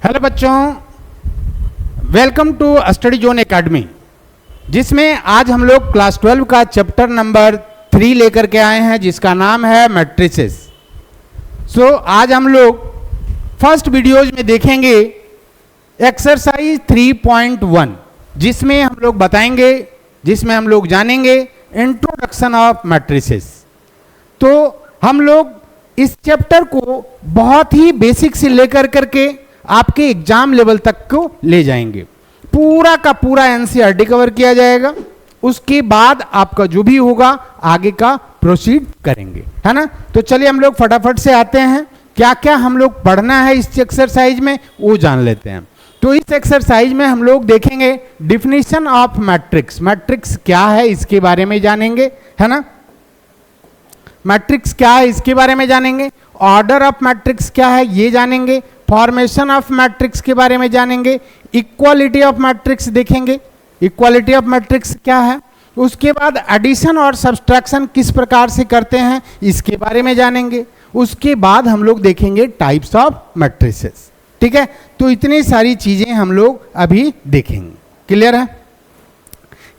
Hello बच्चों, welcome to Study Zone Academy, जिसमें आज हम लोग क्लास 12 का चैप्टर नंबर 3 लेकर के आए हैं, जिसका नाम है मैट्रिसेस। आज हम लोग फर्स्ट वीडियोज में देखेंगे एक्सरसाइज 3.1, जिसमें हम लोग बताएंगे, जिसमें हम लोग जानेंगे इंट्रोडक्शन ऑफ मैट्रिसेस। तो हम लोग इस चैप्टर को बहुत ही बेसिक से लेकर करके आपके एग्जाम लेवल तक को ले जाएंगे। पूरा का पूरा एनसीईआरटी कवर किया जाएगा। उसके बाद आपका जो भी होगा आगे का प्रोसीड करेंगे, है ना। तो चलिए हम लोग फटाफट से आते हैं, क्या क्या हम लोग पढ़ना है इस एक्सरसाइज में वो जान लेते हैं। तो इस एक्सरसाइज में हम लोग देखेंगे डिफिनीशन ऑफ मैट्रिक्स। मैट्रिक्स क्या है इसके बारे में जानेंगे, है ना। मैट्रिक्स क्या है इसके बारे में जानेंगे। ऑर्डर ऑफ मैट्रिक्स क्या है ये जानेंगे। फॉर्मेशन ऑफ मैट्रिक्स के बारे में जानेंगे। इक्वालिटी ऑफ मैट्रिक्स देखेंगे, इक्वालिटी ऑफ मैट्रिक्स क्या है। उसके बाद एडिशन और सब्सट्रैक्शन किस प्रकार से करते हैं इसके बारे में जानेंगे। उसके बाद हम लोग देखेंगे टाइप्स ऑफ मैट्रिसेस। ठीक है, तो इतनी सारी चीजें हम लोग अभी देखेंगे। क्लियर है।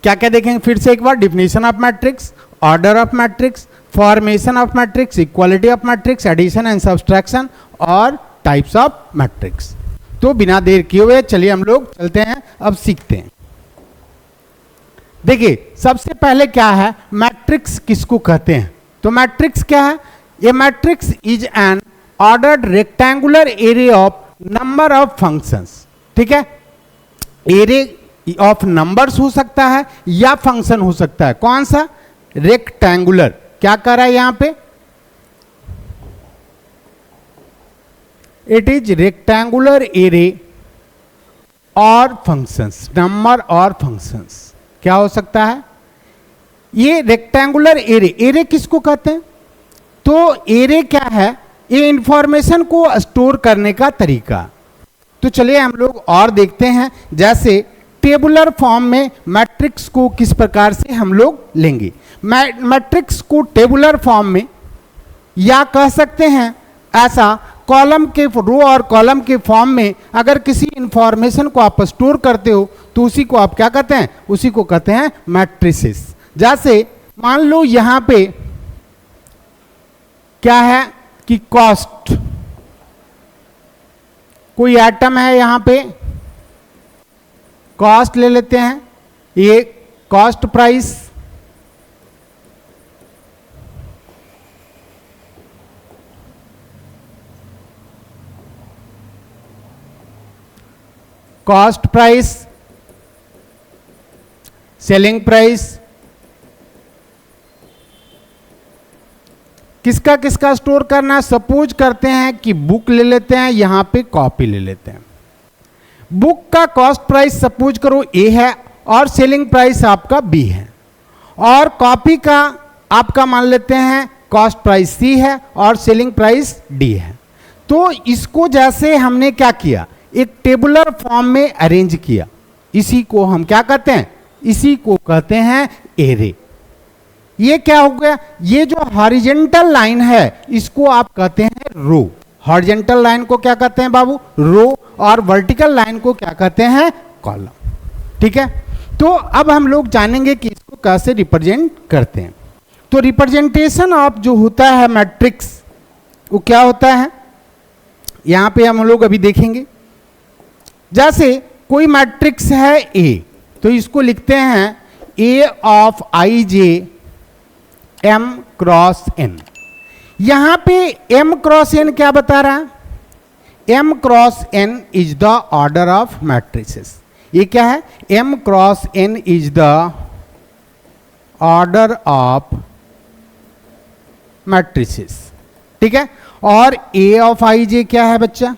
क्या क्या देखेंगे फिर से एक बार। Definition of matrix, order of matrix, formation of matrix, equality of matrix, addition and subtraction और टाइप्स ऑफ मैट्रिक्स। तो बिना देर किए हुए चलिए हम लोग चलते हैं, अब सीखते हैं। देखिए सबसे पहले क्या है, मैट्रिक्स किसको कहते हैं। तो मैट्रिक्स क्या है, ये matrix is an ordered rectangular array of number of functions. ठीक है, एरे ऑफ नंबर्स हो सकता है या फंक्शन हो सकता है। कौन सा, रेक्टेंगुलर। क्या कर रहा है यहां पे, इट इज रेक्टेंगुलर एरे और फंक्शंस, नंबर और फंक्शंस। क्या हो सकता है ये रेक्टेंगुलर एरे। एरे किसको कहते हैं, तो एरे क्या है, ये इंफॉर्मेशन को स्टोर करने का तरीका। तो चलिए हम लोग और देखते हैं, जैसे टेबुलर फॉर्म में मैट्रिक्स को किस प्रकार से हम लोग लेंगे। मैट्रिक्स को टेबुलर फॉर्म में या कह सकते हैं ऐसा, कॉलम के रो और कॉलम के फॉर्म में अगर किसी इंफॉर्मेशन को आप स्टोर करते हो तो उसी को आप क्या कहते हैं, उसी को कहते हैं मैट्रिसेस। जैसे मान लो यहां पे क्या है कि कॉस्ट, कोई आइटम है यहां पे, कॉस्ट ले लेते हैं, ये cost price. Cost price, selling price, किसका किसका स्टोर करना है। सपोज करते हैं कि बुक ले लेते हैं, यहां पे कॉपी ले लेते हैं। बुक का कॉस्ट प्राइस सपोज करो ए है और सेलिंग प्राइस आपका बी है, और कॉपी का आपका मान लेते हैं कॉस्ट प्राइस सी है और सेलिंग प्राइस डी है। तो इसको जैसे हमने क्या किया, एक टेबुलर फॉर्म में अरेंज किया, इसी को हम क्या कहते हैं, इसी को कहते हैं एरे। ये क्या हो गया, ये जो हॉरिजॉन्टल लाइन है इसको आप कहते हैं रो। हॉरिजॉन्टल लाइन को क्या कहते हैं बाबू, रो, और वर्टिकल लाइन को क्या कहते हैं, कॉलम। ठीक है, तो अब हम लोग जानेंगे कि इसको कैसे रिप्रेजेंट करते हैं। तो रिप्रेजेंटेशन ऑफ जो होता है मैट्रिक्स, वो क्या होता है यहां पे हम लोग अभी देखेंगे। जैसे कोई मैट्रिक्स है ए, तो इसको लिखते हैं A of I J M cross N. यहां पे एम क्रॉस एन क्या बता रहा है, M cross N is the order of matrices. ये क्या है, M cross N is the order of matrices. ठीक है, और ए ऑफ आई जे क्या है बच्चा,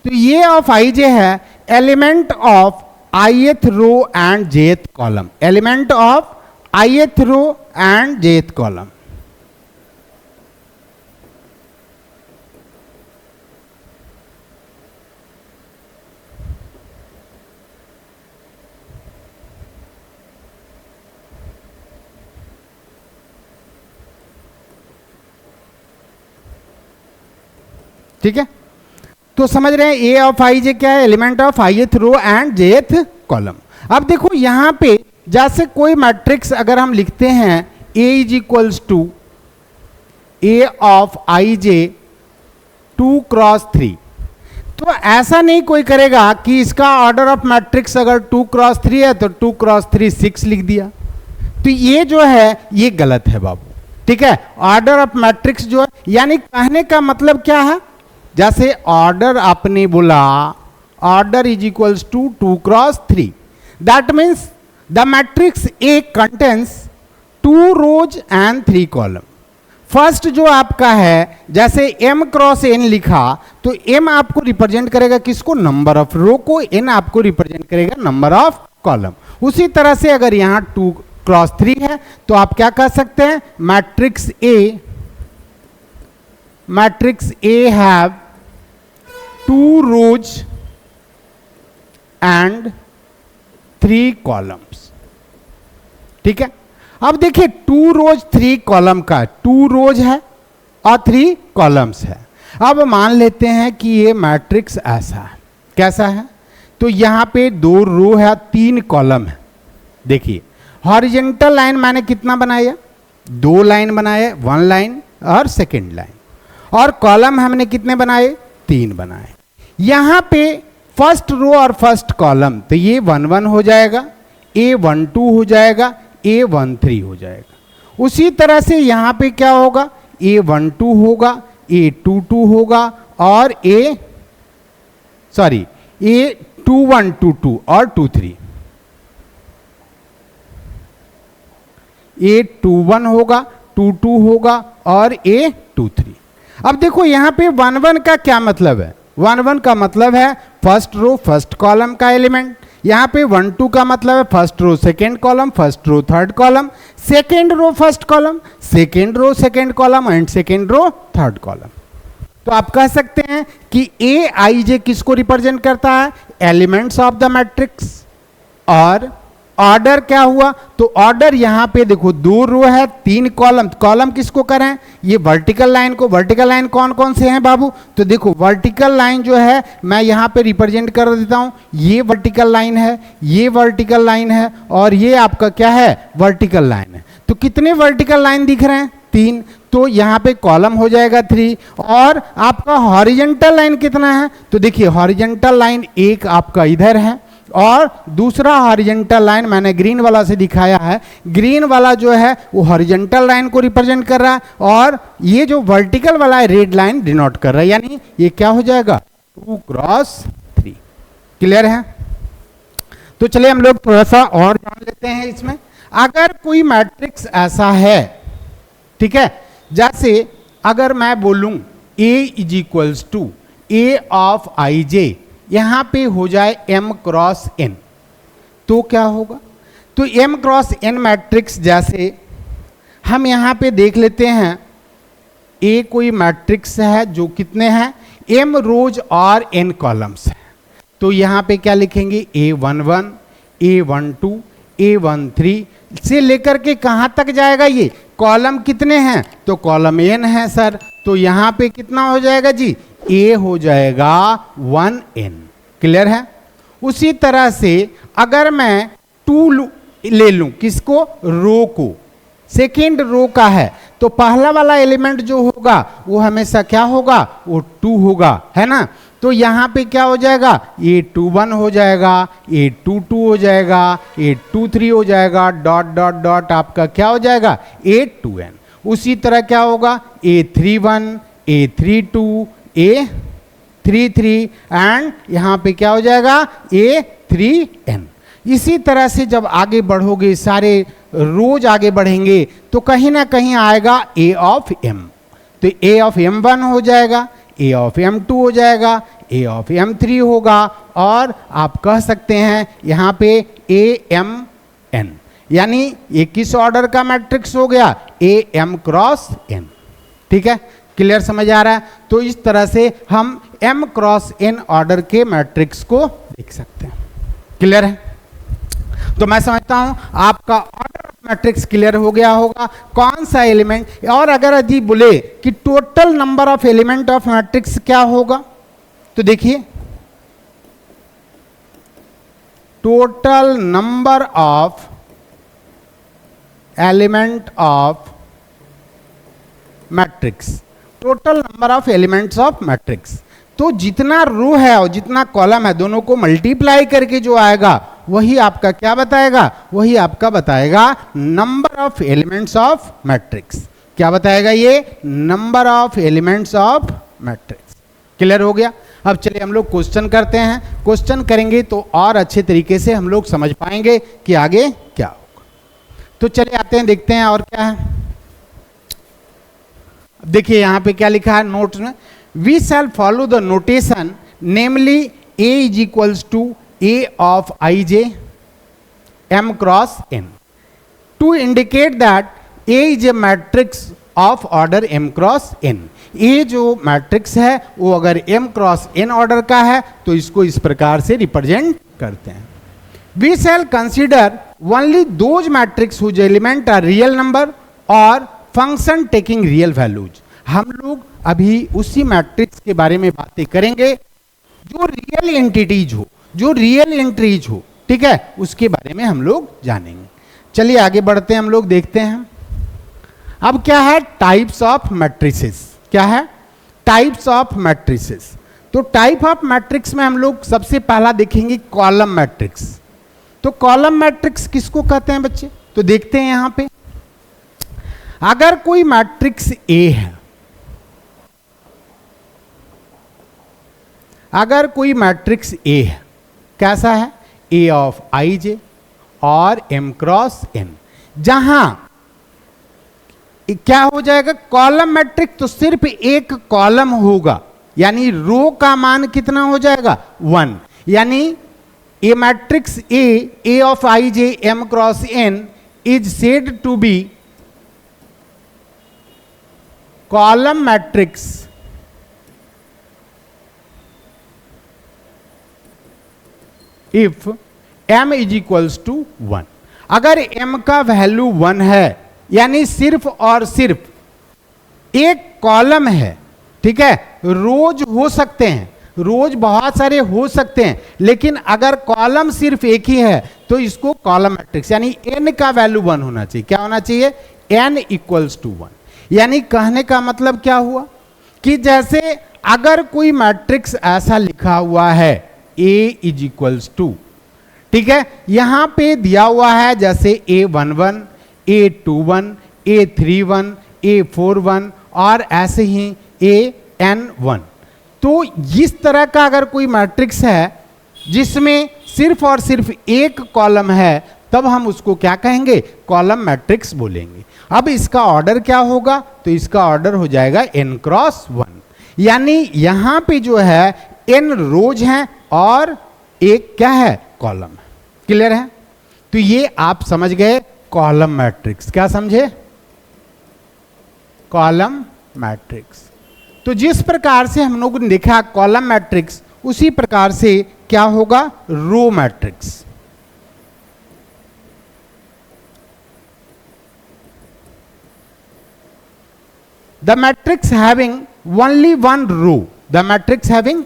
तो ये ऑफ आई जे है element of ith row and jth column. Element of ith row and jth column. ठीक है, तो समझ रहे हैं ए ऑफ आई जे क्या है, element of ith row and jth column. अब देखो यहां पे जैसे कोई मैट्रिक्स अगर हम लिखते हैं A is equals to a of I j 2 cross 3, तो ऐसा नहीं कोई करेगा कि इसका ऑर्डर ऑफ मैट्रिक्स अगर 2 क्रॉस 3 है तो 2 क्रॉस 3 6 लिख दिया, तो ये जो है ये गलत है बाबू। ठीक है, ऑर्डर ऑफ मैट्रिक्स जो है, यानी कहने का मतलब क्या है, जैसे ऑर्डर आपने बोला order is equals to 2 cross 3, that means the matrix a contains 2 rows and 3 column. First जो आपका है जैसे m क्रॉस n लिखा, तो m आपको रिप्रेजेंट करेगा किसको, नंबर ऑफ रो को, n आपको रिप्रेजेंट करेगा नंबर ऑफ कॉलम। उसी तरह से अगर यहां 2 क्रॉस 3 है तो आप क्या कह सकते हैं, matrix A have 2 rows and 3 columns. ठीक है, अब देखिए 2 रोज 3 कॉलम का, 2 रोज है और 3 कॉलम्स है। अब मान लेते हैं कि ये मैट्रिक्स ऐसा है, कैसा है, तो यहां पे 2 रो है 3 कॉलम है। देखिए हॉरिजेंटल लाइन मैंने कितना बनाया, 2 लाइन बनाए, 1 लाइन और सेकेंड लाइन, और कॉलम हमने कितने बनाए, 3 बनाए। यहां पे फर्स्ट रो और फर्स्ट कॉलम, तो ये 1 1 हो जाएगा, A1 2 हो जाएगा, A1 3 हो जाएगा। उसी तरह से यहां पे क्या होगा, A1 2 होगा, A2 2 होगा और A2 1 2 2 और 2 3, A2 1 होगा, 2 2 होगा और A2 3। अब देखो यहां पे 1 1 का क्या मतलब है, 1 1 का मतलब है फर्स्ट रो फर्स्ट कॉलम का एलिमेंट। यहां पे 1 2 का मतलब है first row second column, first row third column, second row first column, second row second column and second row third column. तो आप कह सकते हैं कि ए आई जे किसको रिप्रेजेंट करता है, एलिमेंट्स ऑफ द मैट्रिक्स। और ऑर्डर क्या हुआ, तो ऑर्डर यहां पे देखो 2 रो है 3 कॉलम, कॉलम किसको करें, ये वर्टिकल लाइन को। वर्टिकल लाइन कौन कौन से हैं बाबू, तो देखो वर्टिकल लाइन जो है मैं यहां पे रिप्रेजेंट कर देता हूं, ये वर्टिकल लाइन है, ये वर्टिकल लाइन है और ये आपका क्या है, वर्टिकल लाइन है। तो कितने वर्टिकल लाइन दिख रहे हैं, 3, तो यहां पे कॉलम हो जाएगा 3। और आपका हॉरिजेंटल लाइन कितना है, तो देखिए हॉरिजेंटल लाइन एक आपका इधर है और दूसरा हॉरिजेंटल लाइन मैंने ग्रीन वाला से दिखाया है, ग्रीन वाला जो है वो हॉरिजेंटल लाइन को रिप्रेजेंट कर रहा है और ये जो वर्टिकल वाला है रेड लाइन डिनोट कर रहा है, यानी ये क्या हो जाएगा 2 क्रॉस 3। क्लियर है, तो चलिए हम लोग थोड़ा सा और जान लेते हैं इसमें। अगर कोई मैट्रिक्स ऐसा है, ठीक है, जैसे अगर मैं बोलूं A is equals to A of I J, यहां पे हो जाए m क्रॉस n, तो क्या होगा, तो m क्रॉस n मैट्रिक्स जैसे हम यहां पे देख लेते हैं, A कोई मैट्रिक्स है जो कितने हैं, m रोज और n कॉलम्स है। तो यहां पे क्या लिखेंगे, A11, A12, A13 से लेकर के कहां तक जाएगा, ये कॉलम कितने हैं, तो कॉलम n है सर, तो यहां पे कितना हो जाएगा जी, A हो जाएगा 1n। क्लियर है। उसी तरह से अगर मैं 2 ले लूं, किसको, रो को, सेकेंड रो का है, तो पहला वाला एलिमेंट जो होगा वो हमेशा क्या होगा, वो 2 होगा, है ना। तो यहां पे क्या हो जाएगा, A21 हो जाएगा, A22 हो जाएगा, A23 हो जाएगा, डॉट डॉट डॉट आपका क्या हो जाएगा, A2n। उसी तरह क्या होगा, A31, A32, A33 एंड यहां पे क्या हो जाएगा, A3n। इसी तरह से जब आगे बढ़ोगे, सारे रोज आगे बढ़ेंगे, तो कहीं ना कहीं आएगा A ऑफ m, तो A ऑफ m1 हो जाएगा, A ऑफ m2 हो जाएगा, A ऑफ m3 होगा, और आप कह सकते हैं यहां पे Amn, यानी ये किस ऑर्डर का मैट्रिक्स हो गया, AM क्रॉस n। ठीक है, क्लियर समझ आ रहा है। तो इस तरह से हम m क्रॉस n ऑर्डर के मैट्रिक्स को देख सकते हैं। क्लियर है, तो मैं समझता हूं आपका ऑर्डर ऑफ मैट्रिक्स क्लियर हो गया होगा, कौन सा एलिमेंट। और अगर यदि बोले कि total number of element of matrix क्या होगा, तो देखिए total number of element of matrix, total number of elements of matrix. तो जितना रो है और जितना कॉलम है दोनों को मल्टीप्लाई करके जो आएगा वही आपका क्या बताएगा, वही आपका बताएगा number of elements of matrix. क्या बताएगा ये, number of elements of matrix. Clear हो गया। अब चलिए हम लोग क्वेश्चन करते हैं, क्वेश्चन करेंगे तो और अच्छे तरीके से हम लोग समझ पाएंगे कि आगे क्या होगा। तो चलिए आते हैं, देखते हैं और क्या है। देखिए यहां पे क्या लिखा है नोट्स में, we shall follow the notation namely a is equals to a of I J M cross n to indicate that a is a matrix of order m cross n. ये जो मैट्रिक्स है वो अगर M cross N order का है तो इसको इस प्रकार से रिप्रेजेंट करते हैं। We shall consider only those matrix whose element are real number और फंक्शन टेकिंग रियल वैल्यूज। हम लोग अभी उसी मैट्रिक्स के बारे में बातें करेंगे जो रियल एंटिटीज हो, जो रियल एंट्रीज हो, ठीक है, उसके बारे में हम लोग जानेंगे। चलिए आगे बढ़ते हैं, हम लोग देखते हैं। अब क्या है टाइप्स ऑफ मैट्रिसेस, क्या है टाइप्स ऑफ मैट्रिसेस। तो टाइप ऑफ मैट्रिक्स में हम लोग सबसे पहला देखेंगे कॉलम मैट्रिक्स। तो कॉलम मैट्रिक्स किसको कहते हैं बच्चे, तो देखते हैं यहां पे अगर कोई मैट्रिक्स ए है, अगर कोई मैट्रिक्स ए है, कैसा है, ए ऑफ आई जे और एम क्रॉस एन, जहां क्या हो जाएगा कॉलम मैट्रिक्स, तो सिर्फ एक कॉलम होगा, यानी रो का मान कितना हो जाएगा 1, यानी a matrix A of I J M cross N is said to be column matrix if m is equals to 1। अगर m का वैल्यू 1 है, यानी सिर्फ और सिर्फ एक कॉलम है, ठीक है, रोज हो सकते हैं, रोज बहुत सारे हो सकते हैं, लेकिन अगर कॉलम सिर्फ एक ही है तो इसको कॉलम मैट्रिक्स, यानी n का वैल्यू 1 होना चाहिए। क्या होना चाहिए, n इक्वल्स टू 1। यानी कहने का मतलब क्या हुआ कि जैसे अगर कोई मैट्रिक्स ऐसा लिखा हुआ है a इज इक्वल्स टू, ठीक है, यहां पे दिया हुआ है जैसे A11, A21, A31, A41 और ऐसे ही AN1। तो इस तरह का अगर कोई मैट्रिक्स है जिसमें सिर्फ और सिर्फ एक कॉलम है, तब हम उसको क्या कहेंगे, कॉलम मैट्रिक्स बोलेंगे। अब इसका ऑर्डर क्या होगा, तो इसका ऑर्डर हो जाएगा n क्रॉस 1, यानी यहां पे जो है n रोज हैं और एक क्या है, कॉलम है। क्लियर है। तो ये आप समझ गए कॉलम मैट्रिक्स। क्या समझे, कॉलम मैट्रिक्स। तो जिस प्रकार से हम लोगों ने देखा कॉलम मैट्रिक्स, उसी प्रकार से क्या होगा, row matrix. The matrix having only one row, the matrix having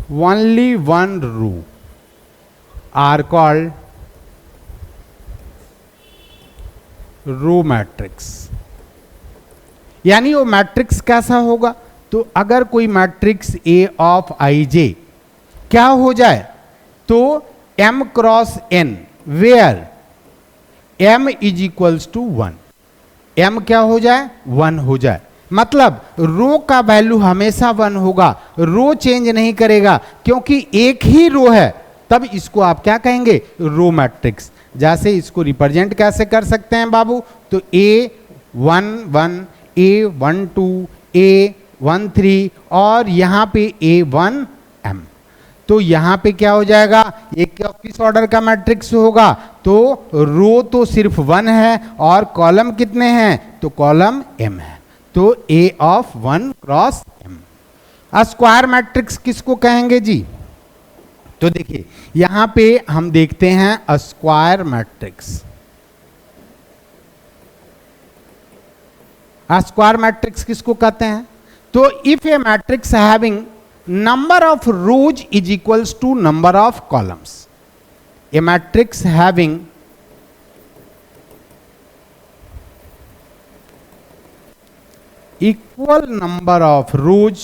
only one row are called row matrix। यानी वो मैट्रिक्स कैसा होगा, तो अगर कोई matrix A of I j क्या हो जाए, तो m cross n where m is equals to 1, m क्या हो जाए, 1 हो जाए। मतलब रो का वैल्यू हमेशा 1 होगा, रो चेंज नहीं करेगा, क्योंकि एक ही रो है, तब इसको आप क्या कहेंगे, रो मैट्रिक्स। जैसे इसको रिप्रेजेंट कैसे कर सकते हैं बाबू, तो A11, A12, A13 और यहाँ पे A1M। तो यहाँ पे क्या हो जाएगा, एक किस ऑर्डर का मैट्रिक्स होगा, तो रो तो सिर्फ 1 है और कॉलम कितने हैं, तो कॉलम m है, तो A of 1 cross m। Square matrix किसको कहेंगे जी, तो देखिए यहां पे हम देखते हैं स्क्वायर मैट्रिक्स। स्क्वायर मैट्रिक्स किसको कहते हैं? तो if a matrix having number of rows is equals to number of columns, a matrix having equal number of rows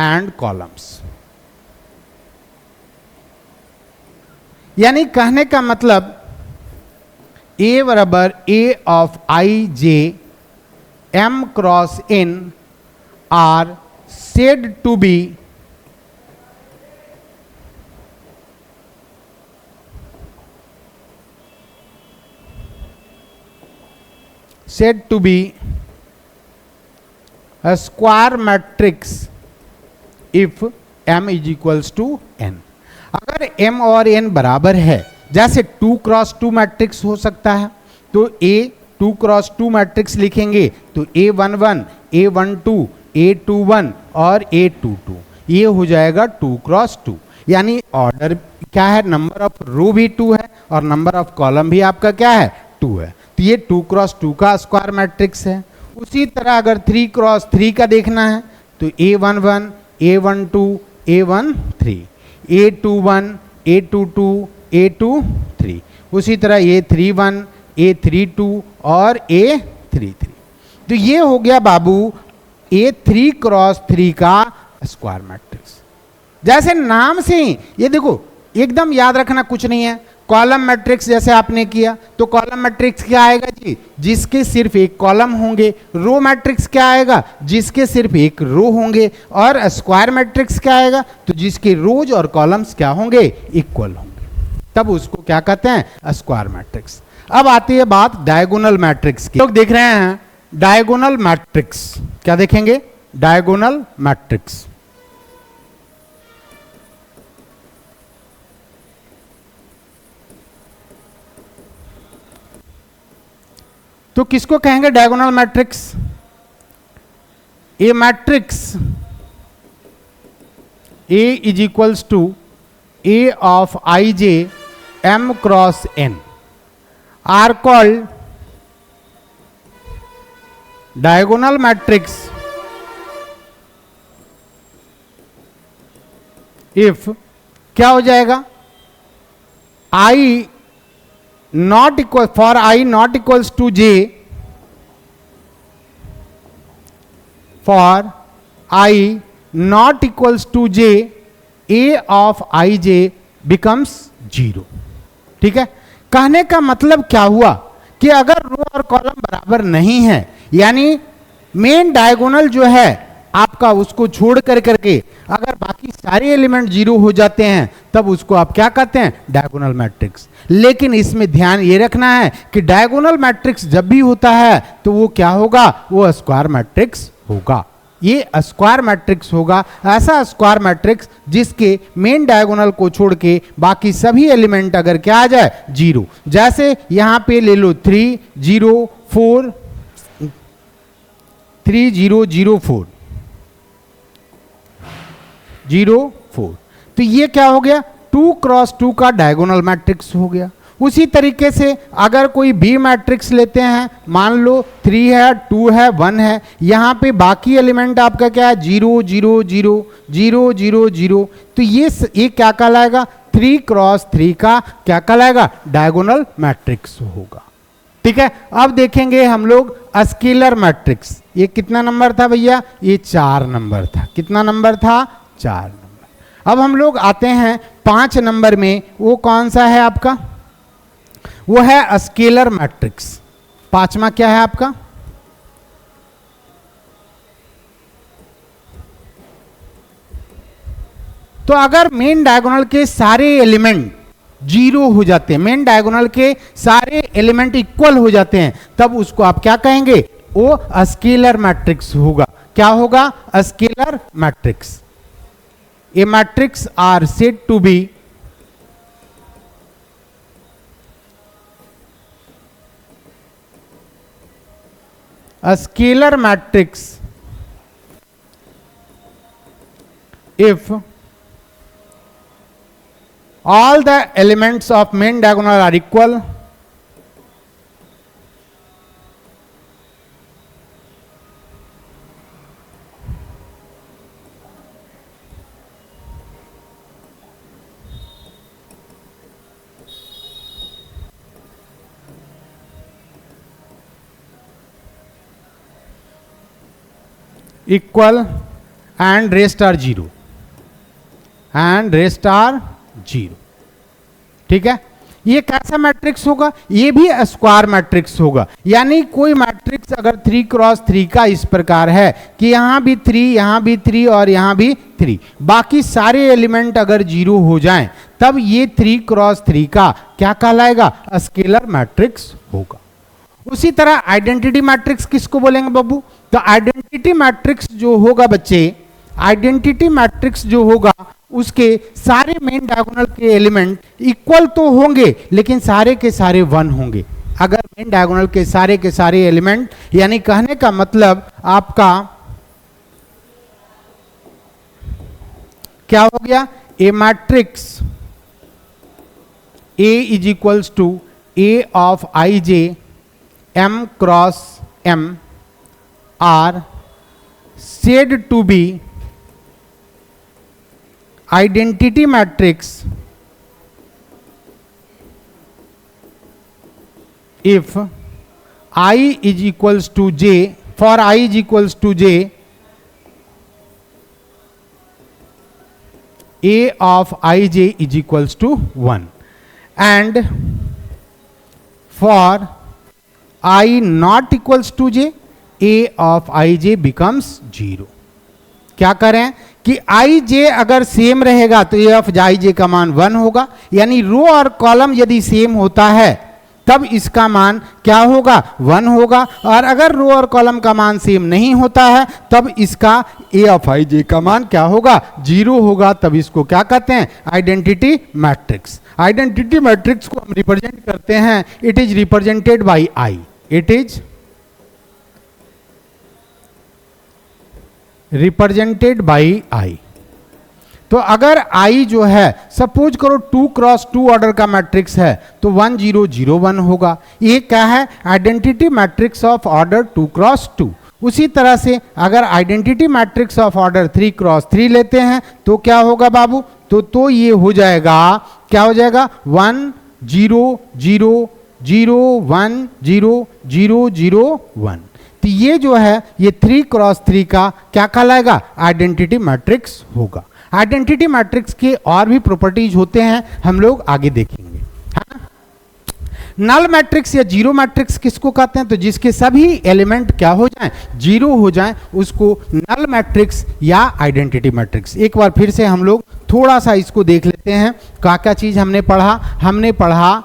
and columns, यानी कहने का मतलब A बराबर A of I J M cross N are said to be said to be a square matrix if m is equals to n। अगर m और n बराबर है, जैसे 2 क्रॉस 2 मैट्रिक्स हो सकता है, तो a 2 क्रॉस 2 मैट्रिक्स लिखेंगे तो a11, a12, a21 और a22, ये हो जाएगा 2 क्रॉस 2। यानी ऑर्डर क्या है? नंबर ऑफ रो भी 2 है और नंबर ऑफ कॉलम भी आपका क्या है? 2 है। तो ये 2 क्रॉस 2 का स्क्वायर मैट्रिक्स है। उसी तरह अगर 3 क्रॉस 3 का देखना है तो a11, a12, a13, a21, a22, a23, उसी तरह a31, a32 और a33। तो ये हो गया बाबू a3 क्रॉस 3 का स्क्वायर मैट्रिक्स। जैसे नाम से ही ये देखो, एकदम याद रखना कुछ नहीं है। कॉलम मैट्रिक्स जैसे आपने किया तो कॉलम मैट्रिक्स क्या आएगा जी? जिसके सिर्फ एक कॉलम होंगे। रो मैट्रिक्स क्या आएगा? जिसके सिर्फ एक रो होंगे। और स्क्वायर मैट्रिक्स क्या आएगा? तो जिसके रोज और कॉलम्स क्या होंगे? इक्वल होंगे, तब उसको क्या कहते हैं? Square matrix. अब आती है बात डायगोनल मैट्रिक्स की। लोग देख रहे हैं डायगोनल मैट्रिक्स, क्या देखेंगे? Diagonal matrix. तो किसको कहेंगे diagonal matrix? A matrix A is equals to a of I J M cross n are called diagonal matrix if क्या हो जाएगा? आई not equal, for I not equals to j, for I not equals to j, a of ij becomes 0। ठीक है? कहने का मतलब क्या हुआ कि अगर रो और कॉलम बराबर नहीं है, यानी मेन डायगोनल जो है आपका, उसको छोड़ करके अगर बाकी सारे एलिमेंट 0 हो जाते हैं, तब उसको आप क्या कहते हैं? Diagonal matrix. लेकिन इसमें ध्यान ये रखना है कि डायगोनल मैट्रिक्स जब भी होता है तो वो क्या होगा? वो स्क्वायर मैट्रिक्स होगा। ये स्क्वायर मैट्रिक्स होगा, ऐसा स्क्वायर मैट्रिक्स जिसके मेन डायगोनल को छोड़ के बाकी सभी एलिमेंट अगर क्या आ जाए? 0। जैसे यहां पे ले लो 3 0 4 3 0 0 4 0 4, तो ये क्या हो गया? 2 क्रॉस 2 का डायगोनल मैट्रिक्स हो गया। उसी तरीके से अगर कोई बी मैट्रिक्स लेते हैं, मान लो 3 है 2 है 1 है, यहाँ पे बाकी एलिमेंट आपका क्या है? 0 0 0 0 0 0, तो ये क्या कहलाएगा? 3 क्रॉस 3 का क्या कहलाएगा? डायगोनल मैट्रिक्स होगा। ठीक है? अब देखेंगे हम लोग स्केलर मैट्रिक्स। ये कितना नंबर था भैया? ये 4 नंबर था। कितना नंबर था? 4 नंबर। अब हम लोग आते हैं 5 नंबर में। वो कौन सा है आपका? वो है स्केलर मैट्रिक्स। 5वां क्या है आपका? तो अगर मेन डायगोनल के सारे एलिमेंट 0 हो जाते हैं, मेन डायगोनल के सारे एलिमेंट इक्वल हो जाते हैं, तब उसको आप क्या कहेंगे? वो स्केलर मैट्रिक्स होगा। क्या होगा? Scalar matrix. A matrix are said to be a scalar matrix if all the elements of main diagonal are equal, and rest are zero, ठीक है। ये कैसा मैट्रिक्स होगा? ये भी स्क्वायर मैट्रिक्स होगा, यानी कोई मैट्रिक्स अगर 3 क्रॉस 3 का इस प्रकार है कि यहां भी 3, यहां भी 3 और यहां भी 3, बाकी सारे एलिमेंट अगर जीरो हो जाएं, तब ये 3 क्रॉस 3 का क्या कहलाएगा? स्केलर मैट्रिक्स होगा। उसी तरह आइडेंटिटी मैट्रिक्स किसको बोलेंगे बाबू? तो आइडेंटिटी मैट्रिक्स जो होगा बच्चे, आइडेंटिटी मैट्रिक्स जो होगा उसके सारे मेन डायगोनल के एलिमेंट इक्वल तो होंगे, लेकिन सारे के सारे 1 होंगे। अगर मेन डायगोनल के सारे एलिमेंट, यानी कहने का मतलब आपका क्या हो गया? A matrix A is equals to A of I J M क्रॉस M are said to be identity matrix if I is equals to J, for I is equals to J, A of ij is equals to 1, and for I not equals to J, A of ij becomes 0। क्या करें कि ij अगर same रहेगा तो A of ij का मान 1 होगा, यानी रो और कॉलम यदि सेम होता है तब इसका मान क्या होगा? 1 होगा। और अगर रो और कॉलम का मान सेम नहीं होता है तब इसका A of ij का मान क्या होगा? 0 होगा। तब इसको क्या कहते हैं? Identity matrix. आइडेंटिटी मैट्रिक्स को हम रिप्रेजेंट करते हैं, it is represented by I, it is represented by I। तो अगर I जो है सपोज करो 2 क्रॉस 2 ऑर्डर का मैट्रिक्स है तो 1 0 0 1 होगा। ये क्या है? Identity matrix of order 2 cross 2। उसी तरह से अगर identity matrix of order 3 cross 3 लेते हैं तो क्या होगा बाबू? तो ये हो जाएगा, क्या हो जाएगा? 1 0 0 0 1 0 0 0 1। तो ये जो है ये 3 क्रॉस 3 का क्या कहलाएगा? आइडेंटिटी मैट्रिक्स होगा। आइडेंटिटी मैट्रिक्स के और भी प्रॉपर्टीज होते हैं, हम लोग आगे देखेंगे। हाँ? नल मैट्रिक्स या जीरो मैट्रिक्स किसको कहते हैं? तो जिसके सभी एलिमेंट क्या हो जाएं? जीरो हो जाएं, उसको नल मैट्रिक्स या आइडेंटिटी मैट्रिक्स। एक बार फिर से हम लोग थोड़ा सा इसको देख लेते हैं, क्या क्या चीज हमने पढ़ा। हमने पढ़ा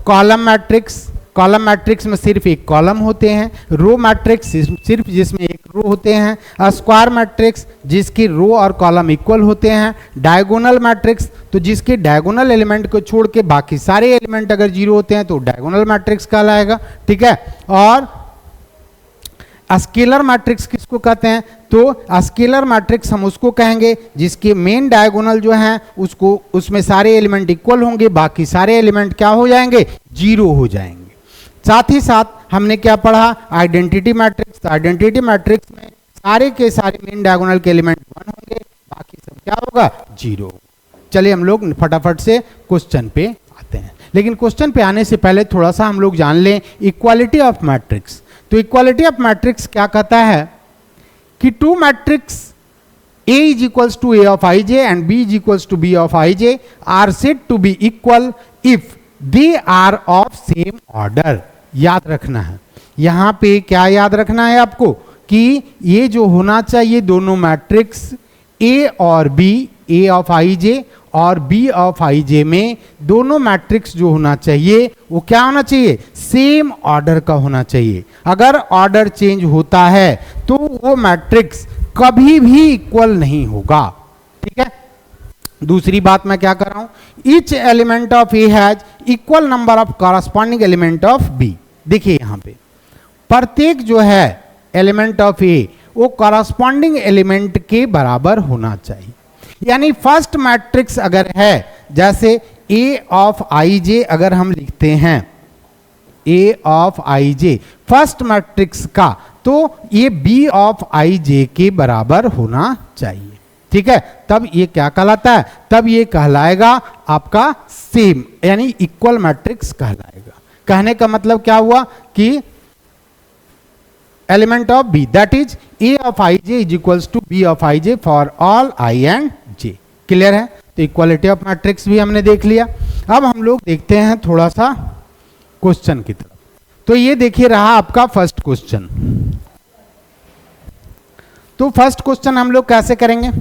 कॉलम मैट्रिक्स, कॉलम मैट्रिक्स में सिर्फ एक कॉलम होते हैं। रो मैट्रिक्स सिर्फ जिसमें एक रो होते हैं। स्क्वायर मैट्रिक्स जिसके रो और कॉलम इक्वल होते हैं। डायगोनल मैट्रिक्स तो जिसके डायगोनल एलिमेंट को छोड़ के बाकी सारे एलिमेंट अगर जीरो होते हैं तो डायगोनल मैट्रिक्स कहलाएगा, ठीक है। और स्केलर मैट्रिक्स किसको कहते हैं? तो स्केलर मैट्रिक्स हम उसको कहेंगे जिसके मेन डायगोनल जो है उसको, उसमें सारे एलिमेंट इक्वल होंगे, बाकी सारे एलिमेंट क्या हो जाएंगे? जीरो हो जाएंगे। साथ ही साथ हमने क्या पढ़ा? Identity matrix. आइडेंटिटी मैट्रिक्स में सारे के सारे मेन डायगोनल के एलिमेंट 1 होंगे, बाकी सब क्या होगा? 0। चलिए हम लोग फटाफट से क्वेश्चन पे आते हैं, लेकिन क्वेश्चन पे आने से पहले थोड़ा सा हम लोग जान लें इक्वालिटी ऑफ मैट्रिक्स। तो इक्वालिटी ऑफ मैट्रिक्स क्या कहता है कि 2 matrix A is equals to A of ij and B is equals to B of ij are said to be equal if they are of same order। याद रखना है, यहां पे क्या याद रखना है आपको कि ये जो होना चाहिए दोनों मैट्रिक्स A और B, A of ij और B of ij में दोनों मैट्रिक्स जो होना चाहिए वो क्या होना चाहिए? सेम ऑर्डर का होना चाहिए। अगर ऑर्डर चेंज होता है तो वो मैट्रिक्स कभी भी इक्वल नहीं होगा, ठीक है। दूसरी बात मैं क्या कर रहा हूं? Each element of a has equal number of corresponding element of b. देखिए यहां पे प्रत्येक जो है एलिमेंट ऑफ ए वो कॉरस्पॉन्डिंग एलिमेंट के बराबर होना चाहिए। यानी फर्स्ट मैट्रिक्स अगर है, जैसे ए ऑफ आई जे अगर हम लिखते हैं A of I J first matrix का, तो ये बी ऑफ आई जे के बराबर होना चाहिए। ठीक है, तब ये क्या कहलाता है? तब ये कहलाएगा आपका सेम, यानी इक्वल मैट्रिक्स कहलाएगा। कहने का मतलब क्या हुआ कि element of b, that is a of I j is equals to b of I j for all i and j. Clear है? तो इक्वालिटी ऑफ मैट्रिक्स भी हमने देख लिया। अब हम लोग देखते हैं थोड़ा सा क्वेश्चन की तरफ। तो ये देखिए रहा आपका फर्स्ट क्वेश्चन। तो फर्स्ट क्वेश्चन हम लोग कैसे करेंगे?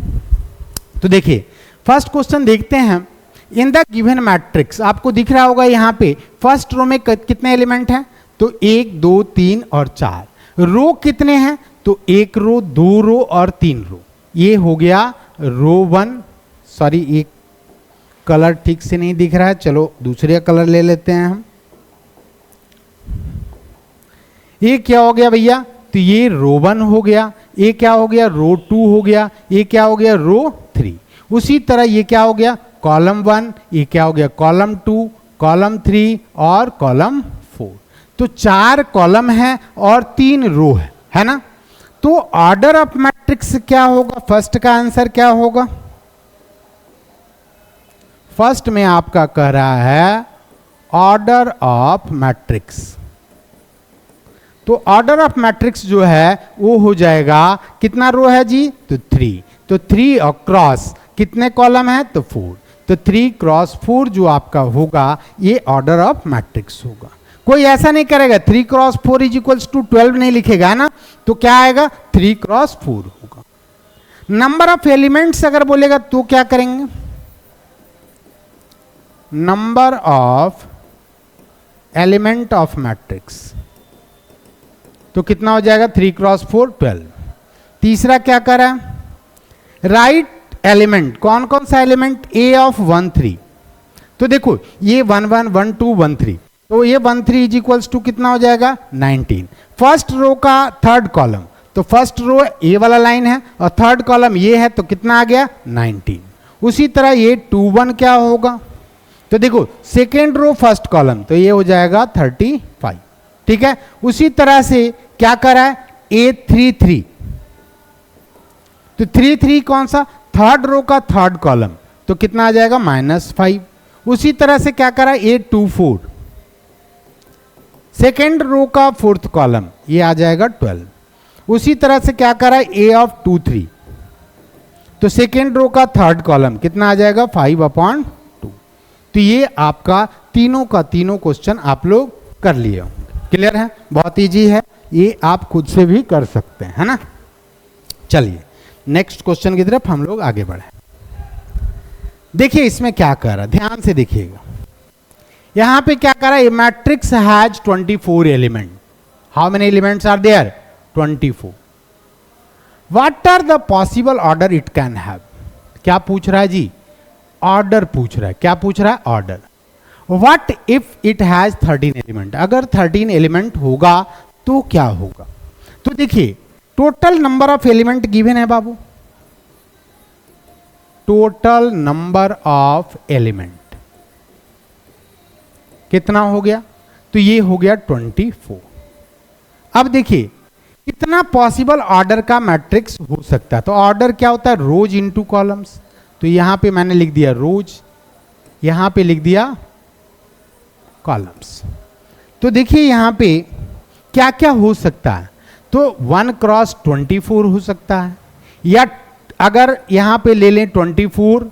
तो देखिए फर्स्ट क्वेश्चन देखते हैं। इन द गिवन मैट्रिक्स, आपको दिख रहा होगा यहाँ पे फर्स्ट रो में कितने एलिमेंट हैं? तो 1 2 3 और 4। रो कितने हैं? तो 1 रो 2 रो और 3 रो। ये हो गया रो 1। सॉरी, एक कलर ठीक से नहीं दिख रहा है, चलो दूसरे कलर ले लेते हैं हम। ये क्या हो गया भैया? तो ये रो 1 हो गया। ये क्या हो गया? रो 2 हो गया। ये क्या हो गया? रो 3। उसी तरह ये क्या हो गया? कॉलम 1। ये क्या हो गया? कॉलम 2, कॉलम 3 और कॉलम 4। तो 4 कॉलम है और 3 रो है ना? तो ऑर्डर ऑफ मैट्रिक्स क्या होगा? फर्स्ट का आंसर क्या होगा? फर्स्ट में आपका कह रहा है ऑर्डर ऑफ मैट्रिक्स। तो ऑर्डर ऑफ मैट्रिक्स जो है वो हो जाएगा, कितना रो है जी? तो 3। तो 3 और क्रॉस कितने कॉलम है? तो 4। तो 3 क्रॉस 4 जो आपका होगा ये ऑर्डर ऑफ मैट्रिक्स होगा। कोई ऐसा नहीं करेगा 3 क्रॉस 4 इज इक्वल्स टू 12 नहीं लिखेगा ना, तो क्या आएगा? 3 क्रॉस 4 होगा। नंबर ऑफ एलिमेंट्स अगर बोलेगा तो क्या करेंगे? Number of element of matrix, तो कितना हो जाएगा? 3 क्रॉस 4 12। तीसरा क्या कर रहा है? राइट एलिमेंट, कौन कौन सा एलिमेंट? A of 1 3। तो देखो ये 1 1 1 2 1 3, तो ये 1 3 इज इक्वल्स टू कितना हो जाएगा? 19। फर्स्ट रो का थर्ड कॉलम, तो फर्स्ट रो ए वाला लाइन है और थर्ड कॉलम ये है, तो कितना आ गया? 19। उसी तरह ये 2 1 क्या होगा? तो देखो सेकेंड रो फर्स्ट कॉलम, तो ये हो जाएगा 35। ठीक है, उसी तरह से क्या करा है? ए 3 3। तो 3 3 कौन सा? थर्ड रो का थर्ड कॉलम, तो कितना आ जाएगा? -5। उसी तरह से क्या करा? ए 2 4। सेकेंड रो का फोर्थ कॉलम, ये आ जाएगा 12। उसी तरह से क्या करा? ए ऑफ 2 3। तो सेकेंड रो का थर्ड कॉलम कितना आ जाएगा? 5/2। तो ये आपका तीनों का तीनों क्वेश्चन आप लोग कर लिए होंगे। क्लियर है? बहुत इजी है, ये आप खुद से भी कर सकते हैं, है ना? चलिए नेक्स्ट क्वेश्चन की तरफ हम लोग आगे बढ़े। देखिए इसमें क्या कर रहा है, ध्यान से देखिएगा। यहां पे क्या कर रहा है? Matrix has 24 element. How many elements are there? 24। What are the possible order it can have? क्या पूछ रहा है जी? ऑर्डर पूछ रहा है। क्या पूछ रहा है? Order. What if it has 13 element? अगर 13 एलिमेंट होगा तो क्या होगा? तो देखिए total number of element given है बाबू। टोटल नंबर ऑफ एलिमेंट कितना हो गया? तो ये हो गया 24। अब देखिए कितना पॉसिबल ऑर्डर का मैट्रिक्स हो सकता है। तो ऑर्डर क्या होता है? रोज इनटू कॉलम्स। तो यहां पे मैंने लिख दिया रोज, यहां पे लिख दिया कॉलम्स। तो देखिए यहां पे क्या क्या हो सकता है? तो 1 क्रॉस 24 हो सकता है, या अगर यहां पे ले लें 24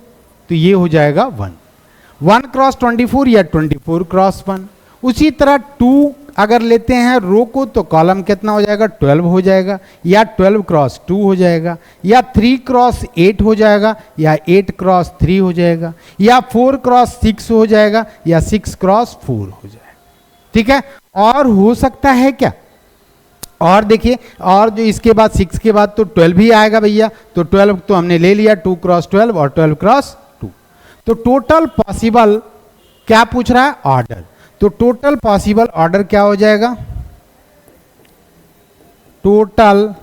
तो ये हो जाएगा 1 क्रॉस 24 या 24 क्रॉस 1। उसी तरह 2 अगर लेते हैं रो को तो कॉलम कितना हो जाएगा? 12 हो जाएगा, या 12 क्रॉस 2 हो जाएगा, या 3 क्रॉस 8 हो जाएगा, या 8 क्रॉस 3 हो जाएगा, या 4 क्रॉस 6 हो जाएगा, या 6 क्रॉस 4 हो जाएगा। ठीक है, और हो सकता है क्या? और देखिए, और जो इसके बाद 6 के बाद तो 12 ही आएगा भैया। तो 12 तो हमने ले लिया, 2 क्रॉस 12 और 12 क्रॉस 2। तो टोटल पॉसिबल क्या पूछ रहा है? ऑर्डर। तो टोटल पॉसिबल ऑर्डर क्या हो जाएगा? Total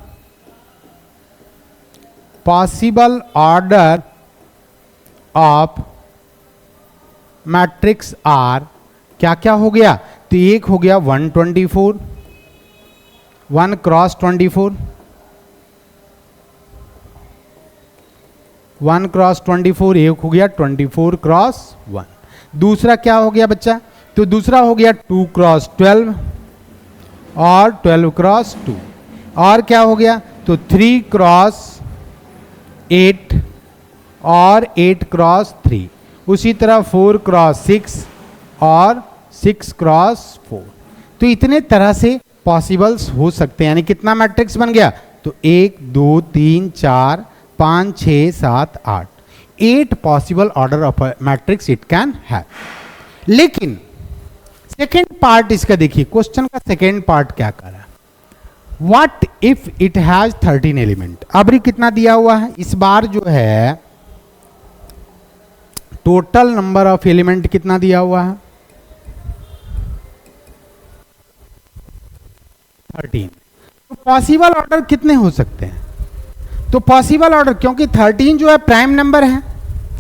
possible order of matrix are क्या क्या हो गया, तो एक हो गया 124, 1 क्रॉस 24, 1 क्रॉस 24, एक हो गया 24 क्रॉस 1। दूसरा क्या हो गया बच्चा, तो दूसरा हो गया 2 क्रॉस 12 और 12 क्रॉस 2। और क्या हो गया, तो 3 क्रॉस 8 और 8 क्रॉस 3। उसी तरह 4 क्रॉस 6 और 6 क्रॉस 4। तो इतने तरह से पॉसिबल्स हो सकते हैं। यानी कितना मैट्रिक्स बन गया, तो 1 2 3 4 5 6 7 8, 8 possible order of matrix it can have. लेकिन सेकेंड पार्ट इसका देखिए, क्वेश्चन का सेकेंड पार्ट क्या कर रहा है, what if it has 13 element. अब ये कितना दिया हुआ है, इस बार जो है टोटल नंबर ऑफ एलिमेंट कितना दिया हुआ है, 13। तो पॉसिबल ऑर्डर कितने हो सकते हैं, तो पॉसिबल ऑर्डर, क्योंकि 13 जो है प्राइम नंबर है,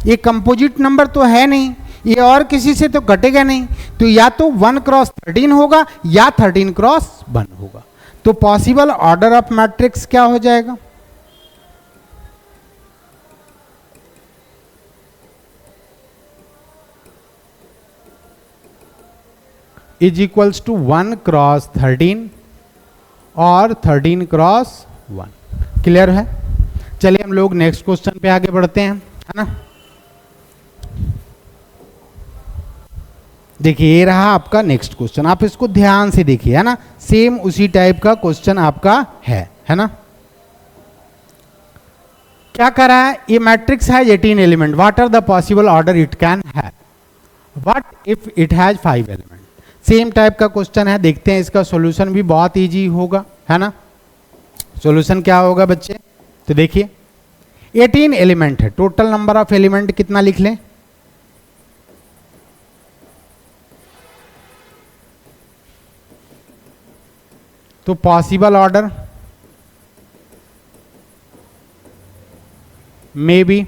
ये कंपोजिट नंबर तो है नहीं, ये और किसी से तो घटेगा नहीं, तो या तो 1 क्रॉस 13 होगा या 13 क्रॉस 1 होगा। तो पॉसिबल ऑर्डर ऑफ मैट्रिक्स क्या हो जाएगा, इज इक्वल्स टू 1 क्रॉस 13 और 13 क्रॉस 1। क्लियर है। चलिए हम लोग नेक्स्ट क्वेश्चन पे आगे बढ़ते हैं, है ना। देखिए ये रहा आपका नेक्स्ट क्वेश्चन, आप इसको ध्यान से देखिए, है ना। सेम उसी टाइप का क्वेश्चन आपका है ना। क्या कर रहा है, ये मैट्रिक्स है 18 element, what are the possible order it can have, what if it has 5 element. Same type का क्वेश्चन है, देखते हैं इसका सॉल्यूशन भी बहुत इजी होगा, है ना। सॉल्यूशन क्या होगा बच्चे, तो देखिए 18 एलिमेंट है, टोटल नंबर ऑफ एलिमेंट कितना लिख लें, तो पॉसिबल ऑर्डर में भी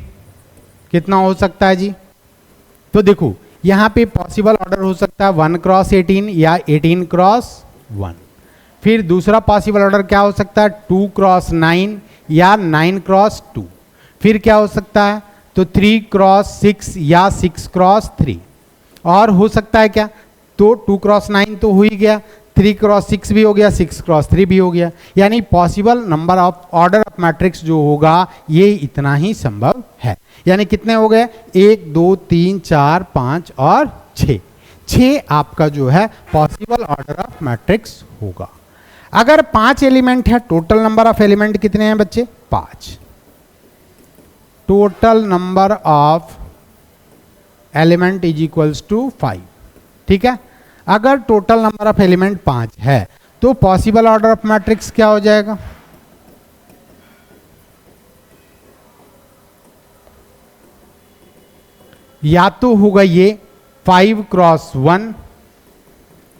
कितना हो सकता है जी, तो देखो यहां पे पॉसिबल ऑर्डर हो सकता है 1 क्रॉस 18 या 18 क्रॉस 1। फिर दूसरा पॉसिबल ऑर्डर क्या हो सकता है, 2 क्रॉस 9 या 9 क्रॉस 2। फिर क्या हो सकता है, तो 3 क्रॉस 6 या 6 क्रॉस 3। और हो सकता है क्या, तो 2 क्रॉस 9 तो हो ही गया, 3 क्रॉस 6 भी हो गया, 6 क्रॉस 3 भी हो गया। यानी possible number of order of matrix जो होगा ये इतना ही संभव है। यानी कितने हो गए, 1 2 3 4 5 और 6 आपका जो है पॉसिबल ऑर्डर ऑफ मैट्रिक्स होगा। अगर 5 एलिमेंट है, टोटल नंबर ऑफ एलिमेंट कितने हैं बच्चे, 5। Total number of element is equals to 5, ठीक है। अगर टोटल नंबर ऑफ एलिमेंट 5 है तो पॉसिबल ऑर्डर ऑफ मैट्रिक्स क्या हो जाएगा, या तो होगा ये 5 क्रॉस 1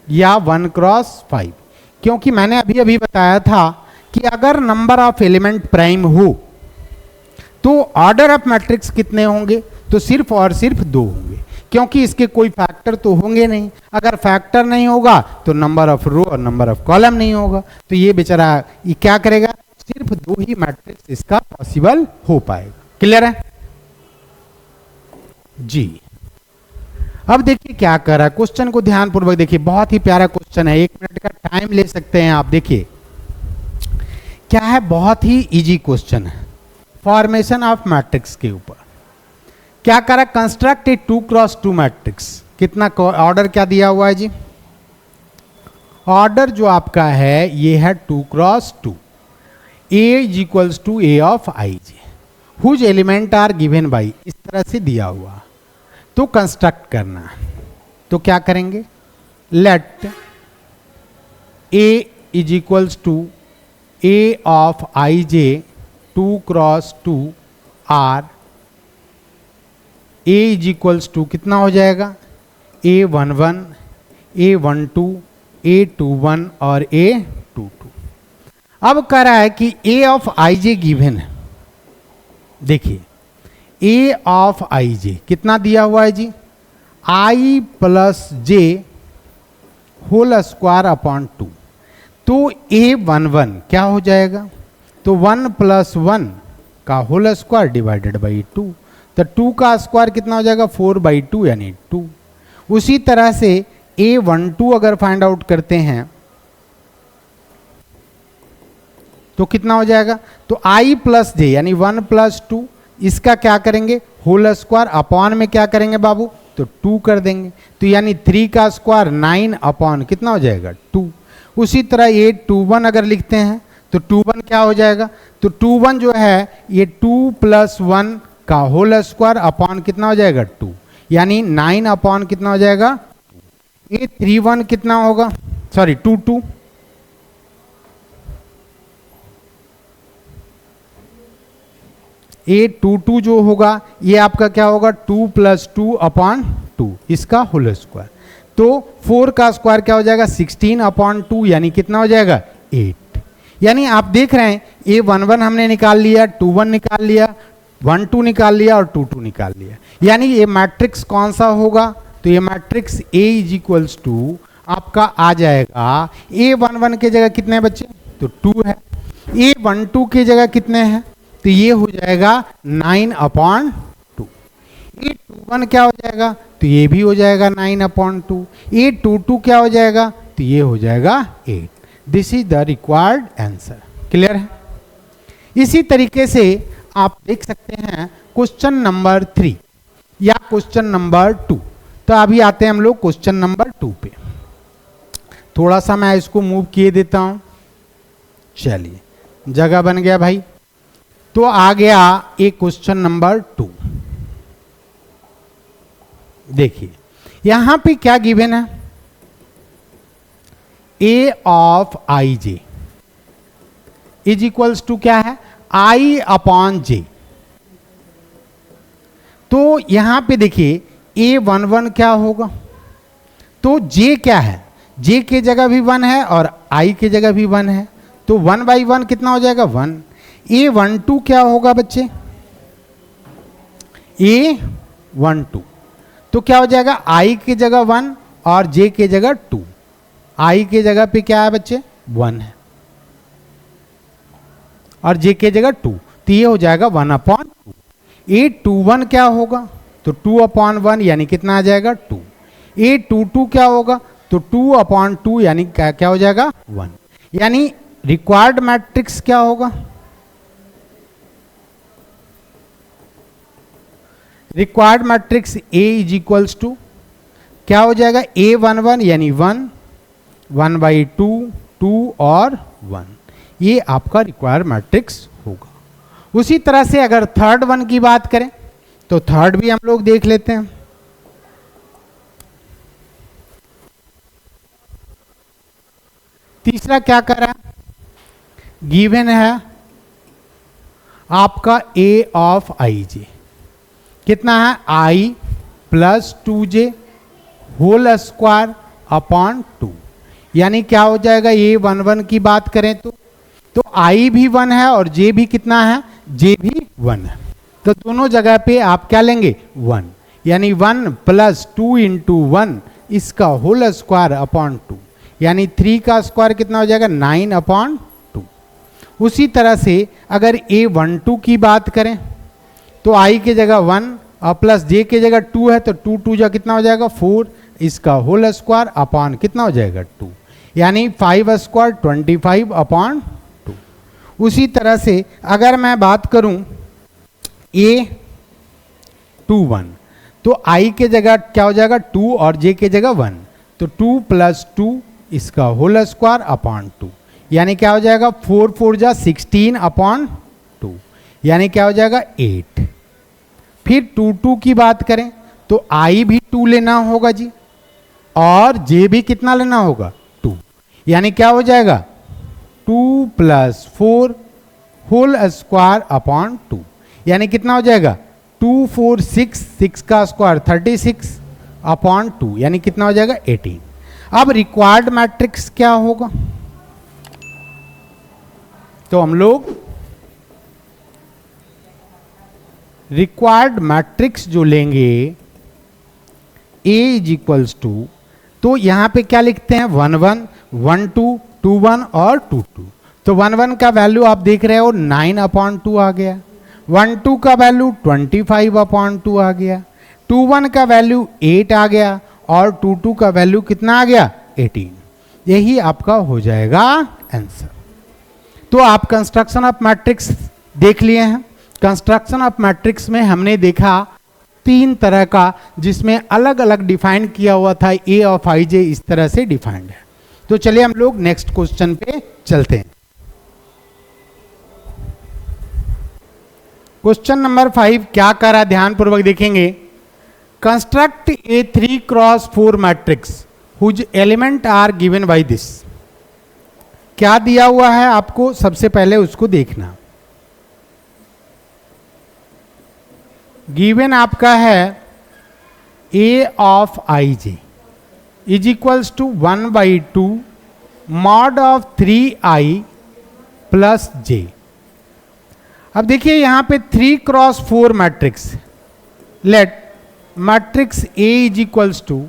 या 1 क्रॉस 5। क्योंकि मैंने अभी अभी बताया था कि अगर नंबर ऑफ एलिमेंट प्राइम हो तो ऑर्डर ऑफ मैट्रिक्स कितने होंगे, तो सिर्फ और सिर्फ 2 होंगे, क्योंकि इसके कोई फैक्टर तो होंगे नहीं। अगर फैक्टर नहीं होगा तो नंबर ऑफ रो और नंबर ऑफ कॉलम नहीं होगा, तो ये बेचारा ये क्या करेगा, सिर्फ 2 ही मैट्रिक्स इसका पॉसिबल हो पाएगा। क्लियर है जी। अब देखिए क्या कर रहा है, क्वेश्चन को ध्यानपूर्वक देखिए, बहुत ही प्यारा क्वेश्चन है, 1 मिनट का टाइम ले सकते हैं आप। देखिए क्या है, बहुत ही इजी क्वेश्चन है, फॉर्मेशन ऑफ मैट्रिक्स के ऊपर। क्या करा, कंस्ट्रक्ट ए 2 क्रॉस 2 मैट्रिक्स। कितना ऑर्डर क्या दिया हुआ है जी, ऑर्डर जो आपका है ये है 2 cross 2, a is equals to a of I j, whose element are given by, इस तरह से दिया हुआ। तो कंस्ट्रक्ट करना, तो क्या करेंगे, let a is equals to a of I j 2 cross 2 are, a is equals to कितना हो जाएगा, A11, A12, A21 और A22। अब कह रहा है कि A of I J given है, देखिए ए ऑफ आई जे कितना दिया हुआ है जी, आई प्लस जे होल स्क्वायर अपॉन 2। तो A11 क्या हो जाएगा, तो 1 प्लस 1 का होल स्क्वायर डिवाइडेड बाई 2, तो 2 का स्क्वायर कितना हो जाएगा 4/2 यानी 2। उसी तरह से A12 अगर फाइंड आउट करते हैं तो कितना हो जाएगा, तो I प्लस जे यानी 1 प्लस 2, इसका क्या करेंगे होल स्क्वायर अपॉन में क्या करेंगे बाबू, तो 2 कर देंगे, तो यानी 3 का स्क्वायर 9 अपॉन कितना हो जाएगा 2। उसी तरह ये 21 अगर लिखते हैं तो 21 क्या हो जाएगा, तो 21 जो है ये 2 प्लस 1 का होल स्क्वायर अपॉन कितना हो जाएगा 2, यानी 9 अपॉन कितना हो जाएगा, ये 31 कितना होगा, सॉरी 22, A22 जो होगा ये आपका क्या होगा 2 प्लस 2 अपॉन 2 इसका होल स्क्वायर, तो 4 का स्क्वायर क्या हो जाएगा 16 अपॉन 2 यानी कितना हो जाएगा 8। यानी आप देख रहे हैं A11 हमने निकाल लिया, 21 निकाल लिया, 12 निकाल लिया और 22 निकाल लिया, यानी ये मैट्रिक्स कौन सा होगा, तो ये matrix A is equals to आपका आ जाएगा, A11 के जगह कितने बच्चे, तो 2 है, A12 के जगह कितने हैं, तो ये हो जाएगा 9 अपॉन 2। A21 क्या हो जाएगा, तो ये भी हो जाएगा 9 अपॉन 2। A22 क्या हो जाएगा, तो ये हो जाएगा 8। This is the required answer. Clear है। इसी तरीके से आप देख सकते हैं क्वेश्चन नंबर 3 या क्वेश्चन नंबर 2। तो अभी आते हैं हम लोग क्वेश्चन नंबर 2 पे। थोड़ा सा मैं इसको मूव किए देता हूं, चलिए जगह बन गया भाई। तो आ गया एक क्वेश्चन नंबर 2। देखिए यहां पे क्या गिवन है, A of I j is equals to क्या है I अपॉन जे। तो यहां पे देखिए A11 क्या होगा, तो J क्या है, J के जगह भी 1 है और I के जगह भी 1 है, तो 1/1 कितना हो जाएगा 1। A12 क्या होगा बच्चे, A12 तो क्या हो जाएगा I के जगह 1 और J के जगह 2, I के जगह पे क्या है बच्चे 1 है और J के जगह 2, तो ये हो जाएगा 1/2। A21 क्या होगा, तो 2/1 यानी कितना आ जाएगा 2। A22 क्या होगा, तो 2/2 यानी क्या हो जाएगा 1। यानी रिक्वायर्ड मैट्रिक्स क्या होगा, required matrix A is equals to क्या हो जाएगा A11 यानी 1, 1/2, 2 और 1, ये आपका रिक्वायर्ड मैट्रिक्स होगा। उसी तरह से अगर थर्ड वन की बात करें तो थर्ड भी हम लोग देख लेते हैं। तीसरा क्या कर रहा है, गिवन है आपका A ऑफ आई जे कितना है I plus 2J whole square upon 2, यानी क्या हो जाएगा A11 की बात करें तो I भी 1 है और J भी कितना है, J भी 1 है, तो दोनों जगह पे आप क्या लेंगे 1, यानी 1 प्लस 2 इंटू 1 इसका होल स्क्वायर अपॉन 2, यानी 3 का स्क्वायर कितना हो जाएगा 9 अपॉन 2। उसी तरह से अगर A12 की बात करें तो I के जगह 1 और प्लस J के जगह 2 है, तो 2 2 जा कितना हो जाएगा 4, इसका होल स्क्वायर अपॉन कितना हो जाएगा 2, यानी 5 स्क्वायर 25 अपॉन 2। उसी तरह से अगर मैं बात करूं A21 तो I के जगह क्या हो जाएगा 2 और J के जगह 1, तो 2 प्लस 2 इसका होल स्क्वायर अपॉन 2, यानी क्या हो जाएगा 4 4 जा 16 अपॉन 2, यानी क्या हो जाएगा 8। फिर 2 2 की बात करें तो I भी 2 लेना होगा जी और J भी कितना लेना होगा 2, यानी क्या हो जाएगा 2 प्लस 4 होल स्क्वायर अपॉन 2, यानी कितना हो जाएगा 2 4 6, 6 का स्क्वायर 36 अपॉन 2, यानी कितना हो जाएगा 18। अब रिक्वायर्ड मैट्रिक्स क्या होगा, तो हम लोग रिक्वायर्ड मैट्रिक्स जो लेंगे A इज इक्वल्स टू, तो यहाँ पे क्या लिखते हैं 1 1 1 2 2 1 और 2 2। तो 1 1 का वैल्यू आप देख रहे हो 9/2 आ गया, 1 2 का वैल्यू 25/2 आ गया, 2 1 का वैल्यू 8 आ गया और 2 2 का वैल्यू कितना आ गया 18। यही आपका हो जाएगा आंसर। तो आप कंस्ट्रक्शन ऑफ मैट्रिक्स देख लिए हैं। कंस्ट्रक्शन ऑफ मैट्रिक्स में हमने देखा 3 तरह का, जिसमें अलग अलग डिफाइन किया हुआ था। ए ऑफ आई जे इस तरह से डिफाइंड है। तो चलिए हम लोग नेक्स्ट क्वेश्चन पे चलते हैं। क्वेश्चन नंबर 5 क्या कर रहा है, ध्यानपूर्वक देखेंगे। Construct a 3x4 matrix whose element are given by this. क्या दिया हुआ है आपको, सबसे पहले उसको देखना। गिवन आपका है A of I j is equals to 1/2 mod of 3i plus j. अब देखिए यहां पे 3x4 matrix, let matrix A is equals to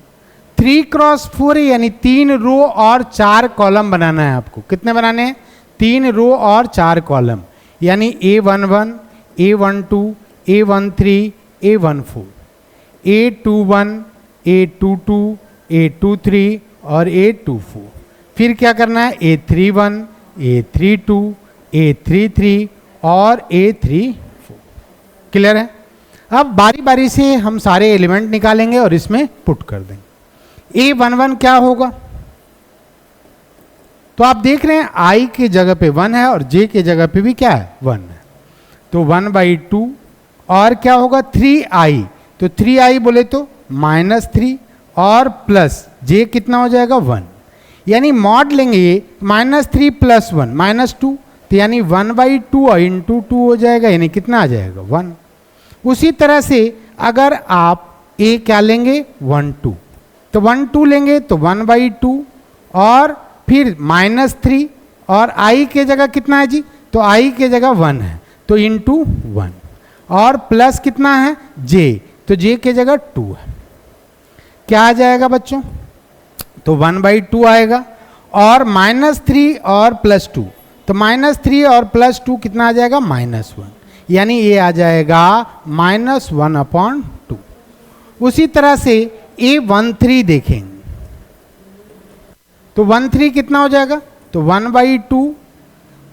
3x4 यानी 3 रो और 4 कॉलम बनाना है आपको। कितने बनाने हैं, 3 रो और 4 कॉलम, यानी A11 A12 A13 A14 A21 A22 A23 और A24। फिर क्या करना है A31 A32 A33 और A34। क्लियर है। अब बारी बारी से हम सारे एलिमेंट निकालेंगे और इसमें पुट कर देंगे। A11 क्या होगा, तो आप देख रहे हैं I के जगह पे 1 है और J के जगह पे भी क्या है 1 है, तो 1/2 और क्या होगा 3i, तो 3i बोले तो -3 और प्लस J कितना हो जाएगा 1, यानी मॉड लेंगे ये -3 + 1 -2, तो यानी 1/2 इंटू 2 हो जाएगा, यानी कितना आ जाएगा 1। उसी तरह से अगर आप A क्या लेंगे 1 2, तो 1 2 लेंगे तो 1/2 और फिर -3 और I के जगह कितना है जी, तो I के जगह 1 है तो इंटू 1 और प्लस कितना है J, तो J के जगह 2 है। क्या आ जाएगा बच्चों, तो 1/2 आएगा और -3 और +2, तो -3 और +2 कितना आ जाएगा -1, यानी ये आ जाएगा -1/2। उसी तरह से A13 देखेंगे तो 13 कितना हो जाएगा, तो 1/2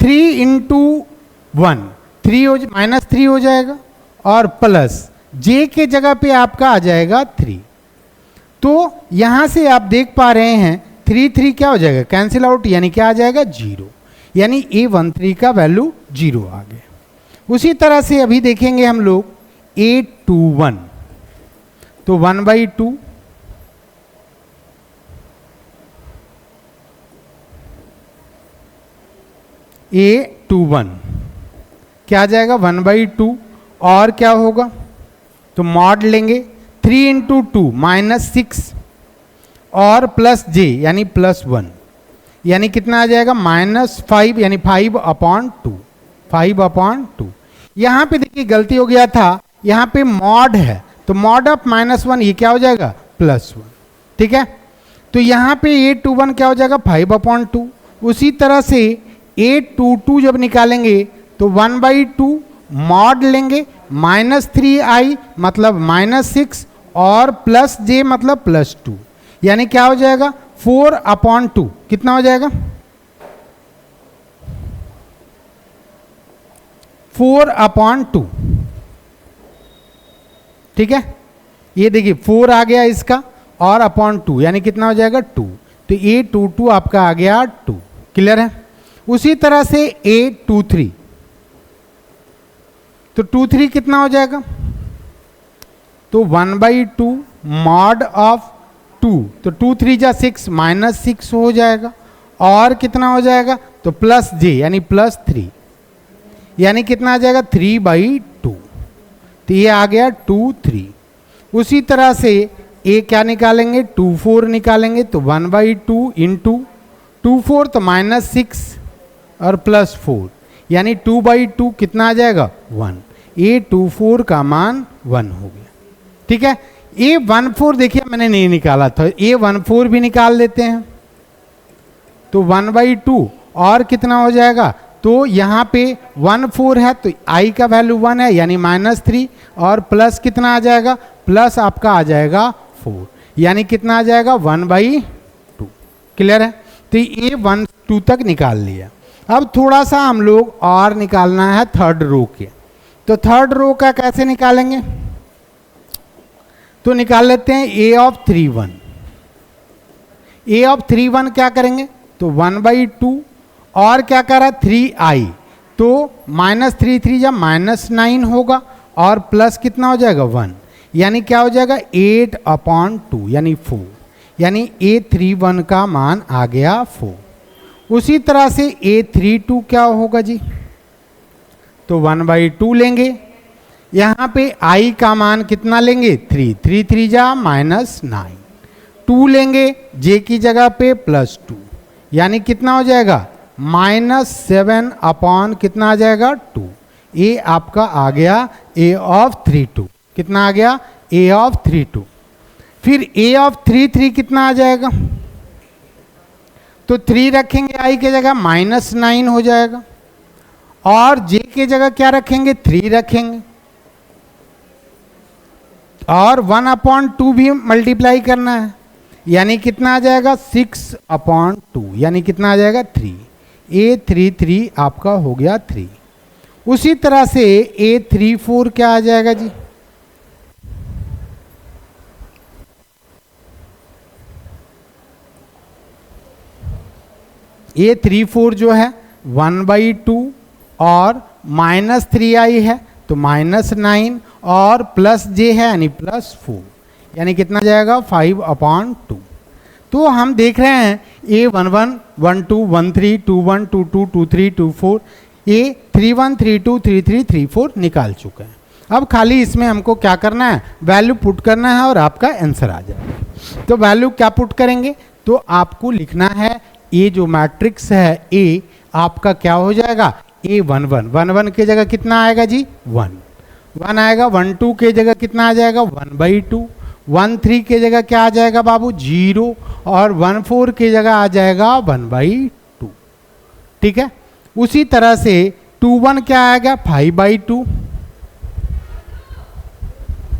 3 इंटू 1 -3 हो जाएगा और प्लस J के जगह पे आपका आ जाएगा 3। तो यहां से आप देख पा रहे हैं 3 3 क्या हो जाएगा कैंसिल आउट, यानी क्या आ जाएगा 0, यानी A13 का वैल्यू 0 आ गया। उसी तरह से अभी देखेंगे हम लोग A21, तो 1/2 A21 क्या आ जाएगा 1/2 और क्या होगा, तो मॉड लेंगे 3 इंटू 2 -6 और प्लस J यानी +1, यानी कितना आ जाएगा -5, यानी 5/2। यहाँ पे देखिए गलती हो गया था, यहाँ पे मॉड है तो मॉड ऑफ -1 ये क्या हो जाएगा +1, ठीक है। तो यहाँ पे A21 क्या हो जाएगा 5/2। उसी तरह से A22 जब निकालेंगे तो 1/2 मॉड लेंगे -3i मतलब -6 और प्लस J मतलब +2, यानी क्या हो जाएगा 4/2, कितना हो जाएगा 4/2, ठीक है। ये देखिए 4 आ गया इसका और /2 यानी कितना हो जाएगा 2, तो A22 आपका आ गया 2। क्लियर है। उसी तरह से A23, तो 23 कितना हो जाएगा, तो 1/2 मॉड ऑफ 2, तो 2 3 जा 6 -6 हो जाएगा और कितना हो जाएगा, तो प्लस J यानी +3, यानी कितना आ जाएगा 3/2, तो ये आ गया 2 3। उसी तरह से A क्या निकालेंगे 2 4 निकालेंगे, तो 1/2 इंटू 2 4 तो -6 और +4, यानी 2/2 कितना आ जाएगा 1, A24 का मान 1 हो गया। ठीक है, A14 देखिए मैंने नहीं निकाला था, A14 भी निकाल लेते हैं तो 1/2 और कितना हो जाएगा, तो यहाँ पे 14 है तो I का वैल्यू 1 है यानी -3 और प्लस कितना आ जाएगा, प्लस आपका आ जाएगा 4 यानी कितना आ जाएगा 1/2। क्लियर है, तो ये 1 2 तक निकाल लिया। अब थोड़ा सा हम लोग और निकालना है थर्ड रो के, तो थर्ड रो का कैसे निकालेंगे, तो निकाल लेते हैं A(3)(1). A(3)(1) क्या करेंगे, तो 1/2 और क्या करा 3i, तो -3 3 या -9 होगा और प्लस कितना हो जाएगा 1 यानी क्या हो जाएगा 8/2 यानी 4 यानी A(3)(1) का मान आ गया 4। उसी तरह से A(3)(2) क्या होगा जी, तो 1/2 लेंगे, यहाँ पे I का मान कितना लेंगे 3 3 3 जा -9, 2 लेंगे J की जगह पे +2 यानी कितना हो जाएगा -7 कितना आ जाएगा 2। ये आपका आ गया A(3)(2), कितना आ गया A(3)(2). फिर A(3)(3) कितना आ जाएगा, तो 3 रखेंगे I के जगह -9 हो जाएगा और J के जगह क्या रखेंगे 3 रखेंगे और 1/2 भी मल्टीप्लाई करना है यानी कितना आ जाएगा 6/2 यानी कितना आ जाएगा 3। A(3)(3) आपका हो गया 3। उसी तरह से A(3)(4) क्या आ जाएगा जी, A(3)(4) जो है 1/2 और -3i है तो -9 और प्लस J है यानी +4 यानी कितना जाएगा 5/2। तो हम देख रहे हैं A11 12 13 21 22 23 24 A31 32 33 34 निकाल चुके हैं। अब खाली इसमें हमको क्या करना है, वैल्यू पुट करना है और आपका आंसर आ जाएगा। तो वैल्यू क्या पुट करेंगे, तो आपको लिखना है ये जो मैट्रिक्स है A आपका क्या हो जाएगा A11 11 के जगह कितना आएगा जी 1 आएगा, 12 के जगह कितना आ जाएगा 1/2, 13 के जगह क्या आ जाएगा बाबू 0 और 14 के जगह आ जाएगा 1/2। ठीक है, उसी तरह से 21 क्या आएगा 5/2,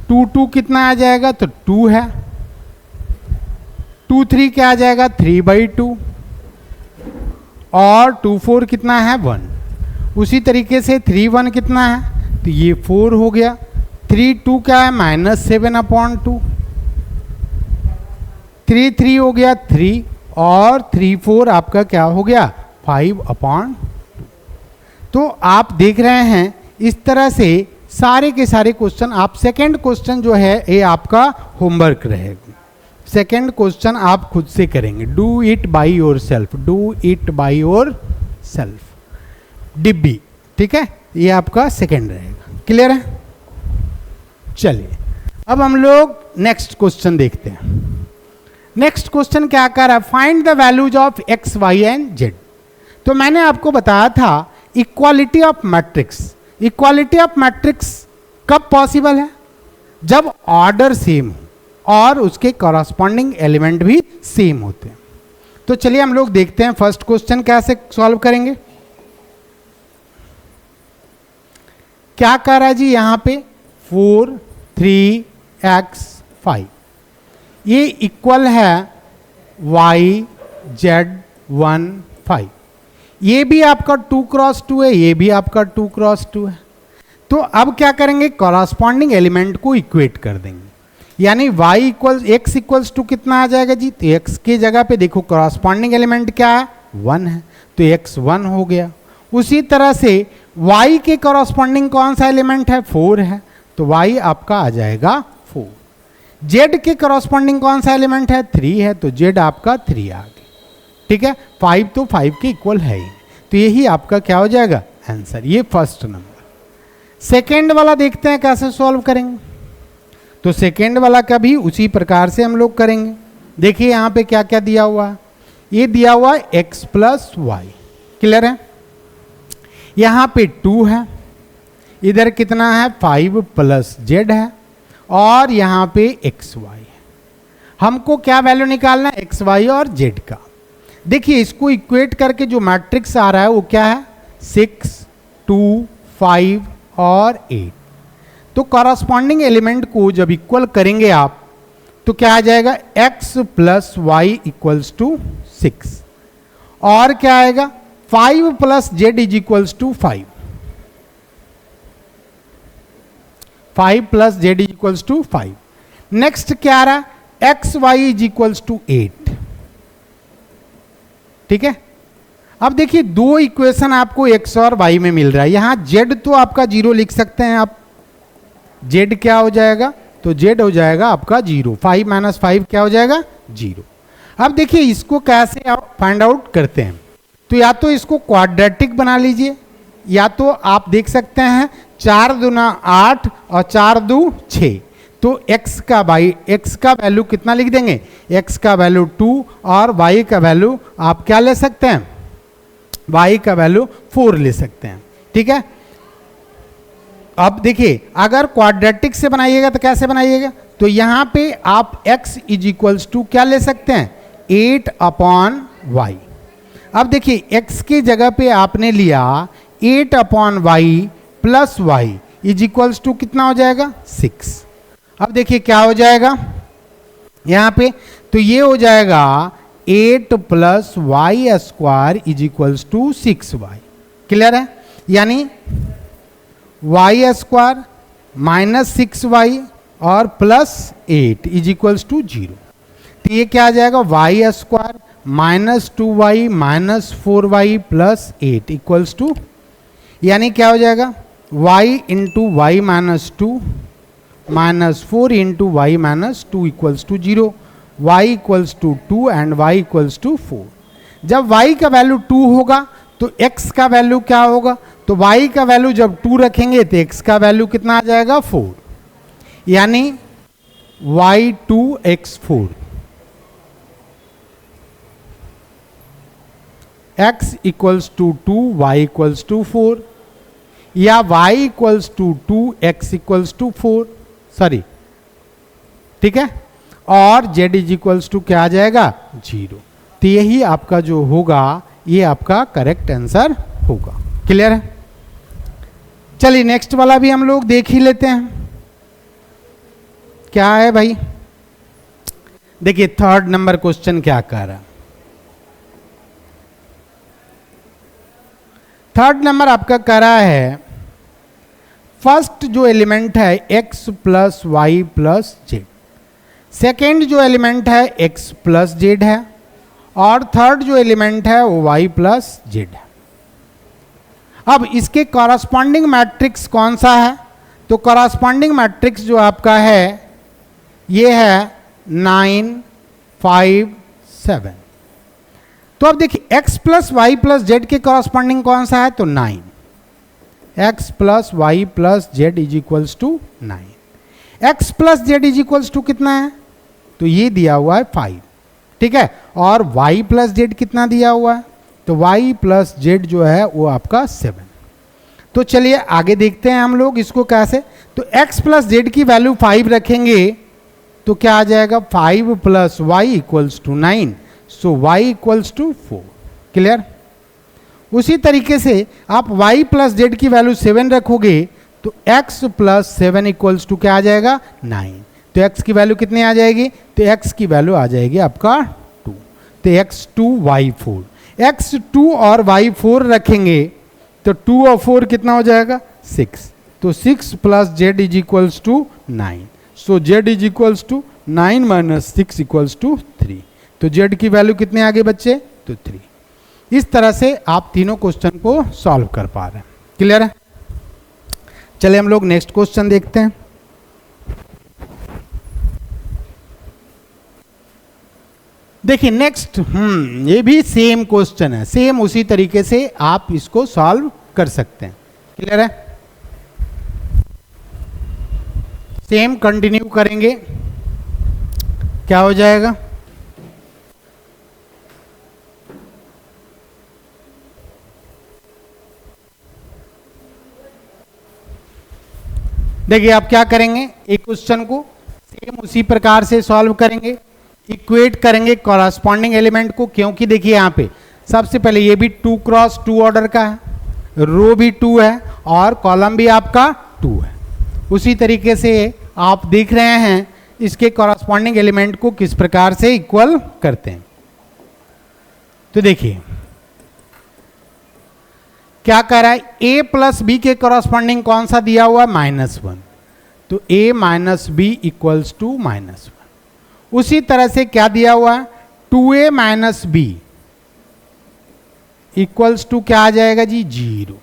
22 कितना आ जाएगा तो 2 है, 23 क्या आ जाएगा 3/2 और 24 कितना है 1। उसी तरीके से 31 कितना है तो ये 4 हो गया, 32 क्या है -7/2, 33 हो गया 3 और 34 आपका क्या हो गया 5/2। तो आप देख रहे हैं इस तरह से सारे के सारे क्वेश्चन आप सेकंड क्वेश्चन जो है ये आपका होमवर्क रहेगा। सेकंड क्वेश्चन आप खुद से करेंगे, do it by your self, do it by your self डिब्बी। ठीक है, ये आपका सेकंड रहेगा। क्लियर है, चलिए अब हम लोग नेक्स्ट क्वेश्चन देखते हैं। नेक्स्ट क्वेश्चन क्या कर रहा है, find the values of x y and z। तो मैंने आपको बताया था equality of matrix, equality of matrix कब पॉसिबल है, जब ऑर्डर सेम हो और उसके कॉरस्पॉन्डिंग एलिमेंट भी सेम होते हैं। तो चलिए हम लोग देखते हैं फर्स्ट क्वेश्चन कैसे सॉल्व करेंगे। क्या कर रहा है जी यहाँ पे 4 3x 5, ये इक्वल है y z 1 5, ये भी आपका 2x2 है, ये भी आपका 2x2 है। तो अब क्या करेंगे, कॉरस्पॉन्डिंग एलिमेंट को इक्वेट कर देंगे, यानी y equals x equals to कितना आ जाएगा जी, तो x की जगह पे देखो कॉरस्पॉन्डिंग एलिमेंट क्या है 1 है तो x 1 हो गया। उसी तरह से y के कॉरस्पॉन्डिंग कौन सा एलिमेंट है 4 है तो y आपका आ जाएगा 4। z के कॉरस्पॉन्डिंग कौन सा एलिमेंट है 3 है तो z आपका 3 आ गया। ठीक है, 5 तो 5 के इक्वल है ही, तो यही आपका क्या हो जाएगा आंसर, ये फर्स्ट नंबर। सेकेंड वाला देखते हैं कैसे सॉल्व करेंगे। तो सेकेंड वाला का भी उसी प्रकार से हम लोग करेंगे। देखिए यहाँ पे क्या क्या दिया हुआ है, ये दिया हुआ है x + y, क्लियर है। यहाँ पे 2 है, इधर कितना है 5 प्लस जेड है और यहाँ पे एक्स वाई है। हमको क्या वैल्यू निकालना है एक्स वाई और जेड का। देखिए इसको इक्वेट करके जो मैट्रिक्स आ रहा है वो क्या है 6, 2, 5 और 8। तो कॉरस्पॉन्डिंग एलिमेंट को जब इक्वल करेंगे आप तो क्या आ जाएगा x plus y equals to 6 और क्या आएगा 5 plus z is equals to 5 plus z is equals to 5। Next क्या आ रहा है x y is equals to 8। ठीक है, अब देखिए दो इक्वेशन आपको x और y में मिल रहा है। यहां z तो आपका 0 लिख सकते हैं आप। z क्या हो जाएगा तो z हो जाएगा आपका 0। 5 माइनस 5 क्या हो जाएगा 0। अब देखिए इसको कैसे फाइंड आउट करते हैं। तो या तो इसको क्वाड्रेटिक बना लीजिए या तो आप देख सकते हैं 4 दूना 8 और 4 दू 6। तो x का वैल्यू कितना लिख देंगे x का वैल्यू 2 और y का वैल्यू आप क्या ले सकते हैं y का वैल्यू 4 ले सकते हैं। ठीक है, अब देखिए अगर क्वाड्रेटिक से बनाइएगा तो कैसे बनाइएगा तो यहां पे आप x इज इक्वल्स टू क्या ले सकते हैं 8 अपॉन वाई। अब देखिए x की जगह पे आपने लिया 8 upon y plus y is equals to कितना हो जाएगा 6। अब देखिए क्या हो जाएगा यहां पे तो ये हो जाएगा 8 plus y square is equals to 6y। Clear है, यानी वाई स्क्वायर माइनस 6y और प्लस 8 इज इक्वल्स टू 0। तो ये क्या आ जाएगा y square minus 2y minus 4y plus 8 equals to, यानी क्या हो जाएगा y into y minus 2 minus 4 into y minus 2 equals to 0। y equals to 2 and y equals to 4। जब y का वैल्यू 2 होगा तो x का वैल्यू क्या होगा तो y का वैल्यू जब 2 रखेंगे तो x का वैल्यू कितना आ जाएगा 4, यानी y2x4 x equals to 2 y equals to 4 या y equals to 2 x equals to 4 sorry. ठीक है, और z इज इक्वल्स टू क्या आ जाएगा 0। तो यही आपका जो होगा ये आपका करेक्ट आंसर होगा। क्लियर है, चलिए नेक्स्ट वाला भी हम लोग देख ही लेते हैं क्या है भाई। देखिए थर्ड नंबर क्वेश्चन क्या कह रहा है। थर्ड नंबर आपका कह रहा है फर्स्ट जो एलिमेंट है x plus y plus z, second जो एलिमेंट है x प्लस जेड है और थर्ड जो एलिमेंट है वो y प्लस जेड है। अब इसके कॉरस्पॉन्डिंग मैट्रिक्स कौन सा है तो कॉरस्पॉन्डिंग मैट्रिक्स जो आपका है ये है 9, 5, 7। तो अब देखिए x plus y plus z के कॉरस्पॉन्डिंग कौन सा है तो 9। x plus y plus z is equals to 9। x plus z is equals to कितना है तो ये दिया हुआ है 5। ठीक है, और y प्लस जेड कितना दिया हुआ है तो y प्लस जेड जो है वो आपका 7। तो चलिए आगे देखते हैं हम लोग इसको कैसे। तो x प्लस जेड की वैल्यू 5 रखेंगे तो क्या आ जाएगा 5 plus y equals to 9। So y equals to 4। Clear, उसी तरीके से आप y प्लस जेड की वैल्यू 7 रखोगे तो x प्लस 7 इक्वल्स टू क्या आ जाएगा 9। तो x की वैल्यू कितनी आ जाएगी तो x की वैल्यू आ जाएगी आपका 2। तो x2 y4, x2 और y4 रखेंगे तो 2 और 4 कितना हो जाएगा 6। तो 6 plus z is equals to 9। So z is equals to 9 minus 6 equals to 3। तो जेड की वैल्यू कितने आगे बच्चे तो 3। इस तरह से आप तीनों क्वेश्चन को सॉल्व कर पा रहे हैं। क्लियर है, चलिए हम लोग नेक्स्ट क्वेश्चन देखते हैं। देखिए नेक्स्ट ये भी सेम क्वेश्चन है, सेम उसी तरीके से आप इसको सॉल्व कर सकते हैं। क्लियर है, सेम कंटिन्यू करेंगे। क्या हो जाएगा देखिए आप क्या करेंगे, एक क्वेश्चन को सेम उसी प्रकार से सॉल्व करेंगे, इक्वेट करेंगे कॉरस्पॉन्डिंग एलिमेंट को, क्योंकि देखिए यहाँ पे सबसे पहले ये भी 2 क्रॉस 2 ऑर्डर का है, रो भी 2 है और कॉलम भी आपका 2 है। उसी तरीके से आप देख रहे हैं इसके कॉरस्पॉन्डिंग एलिमेंट को किस प्रकार से इक्वल करते हैं। तो देखिए क्या कह रहा है, a प्लस बी के कॉरस्पॉन्डिंग कौन सा दिया हुआ है, -1, तो a minus b equals to -1। उसी तरह से क्या दिया हुआ है, 2a minus b equals to क्या आ जाएगा जी, 0।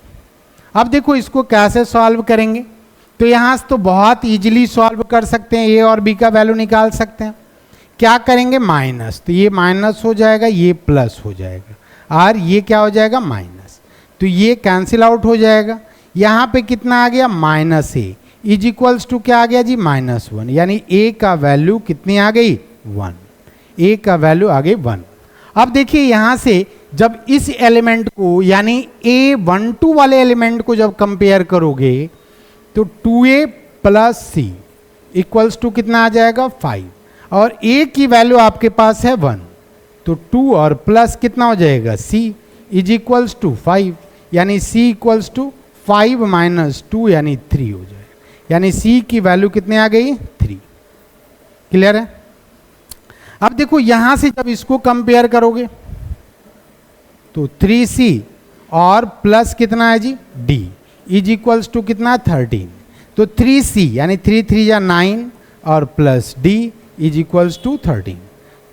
अब देखो इसको कैसे सॉल्व करेंगे, तो यहां से तो बहुत इजीली सॉल्व कर सकते हैं, a और b का वैल्यू निकाल सकते हैं। क्या करेंगे, माइनस, तो ये माइनस हो जाएगा, ये प्लस हो जाएगा और ये क्या हो जाएगा, माइनस, तो ये कैंसिल आउट हो जाएगा। यहां पे कितना आ गया, -a इज इक्वल्स टू क्या आ गया जी, -1, यानी a का वैल्यू कितनी आ गई, 1, a का वैल्यू आ गई 1। अब देखिए यहां से जब इस एलिमेंट को यानी a12 वाले एलिमेंट को जब कंपेयर करोगे तो 2a plus C equals to कितना आ जाएगा, 5, और a की वैल्यू आपके पास है 1, तो 2 और प्लस कितना हो जाएगा, c इज इक्वल्स टू 5, यानी c इक्वल्स टू 5 माइनस 2 यानी 3 हो जाएगा, यानी c की वैल्यू कितने आ गई, 3। क्लियर है। अब देखो यहां से जब इसको कंपेयर करोगे तो 3c और प्लस कितना है जी, d इज इक्वल्स टू कितना, 13, तो 3c यानी 3 3 या 9 और plus d is equals to 13,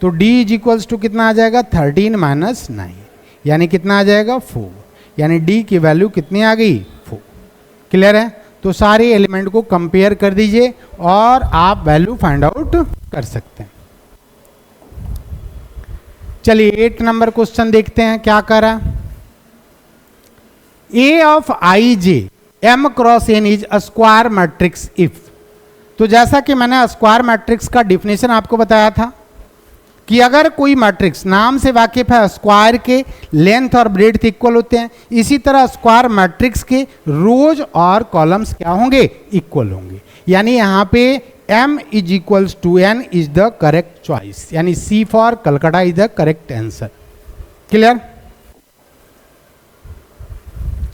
तो d इज इक्वल्स टू कितना आ जाएगा, 13 माइनस 9 यानी कितना आ जाएगा, 4, यानी d की वैल्यू कितनी आ गई, 4। क्लियर है। तो सारे एलिमेंट को कंपेयर कर दीजिए और आप वैल्यू फाइंड आउट कर सकते हैं। चलिए 8 नंबर क्वेश्चन देखते हैं क्या कर रहा है। A of I J m cross n is a square matrix if, तो जैसा कि मैंने स्क्वायर मैट्रिक्स का डिफिनेशन आपको बताया था कि अगर कोई मैट्रिक्स नाम से वाकिफ है, स्क्वायर के लेंथ और ब्रेड्थ इक्वल होते हैं, इसी तरह स्क्वायर मैट्रिक्स के रोज और कॉलम्स क्या होंगे, इक्वल होंगे, यानी यहां पे m is equals to n is the correct choice, यानी C for Calcutta is the correct answer. Clear.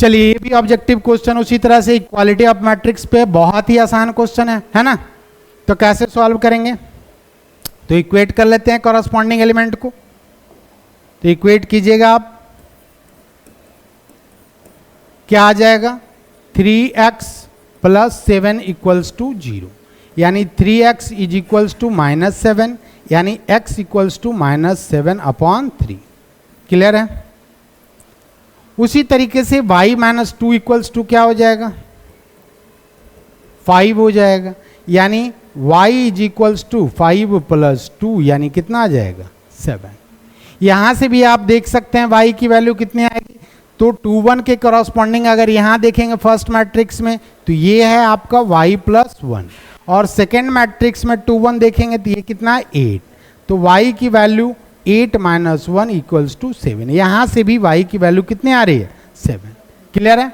चलिए ये भी ऑब्जेक्टिव क्वेश्चन उसी तरह से इक्वालिटी ऑफ मैट्रिक्स पे बहुत ही आसान क्वेश्चन है ना। तो कैसे सॉल्व करेंगे, तो इक्वेट कर लेते हैं कॉरस्पॉन्डिंग एलिमेंट को, तो इक्वेट कीजिएगा आप, क्या आ जाएगा, 3x प्लस 7 इक्वल्स टू 0, यानी 3x इज इक्वल्स टू -7, यानी x इक्वल्स टू -7/3। क्लियर है। उसी तरीके से y माइनस 2 इक्वल्स टू क्या हो जाएगा, 5 हो जाएगा, यानी y is equals to 5 plus 2 यानी कितना आ जाएगा, 7। यहां से भी आप देख सकते हैं y की वैल्यू कितनी आएगी, तो 2 1 के कॉरस्पॉन्डिंग अगर यहां देखेंगे फर्स्ट मैट्रिक्स में तो ये है आपका y प्लस 1, और सेकेंड मैट्रिक्स में 2 1 देखेंगे तो ये कितना है, 8, तो y की वैल्यू 8 माइनस 1 इक्वल्स टू 7, यहां से भी y की वैल्यू कितनी आ रही है, 7। क्लियर है।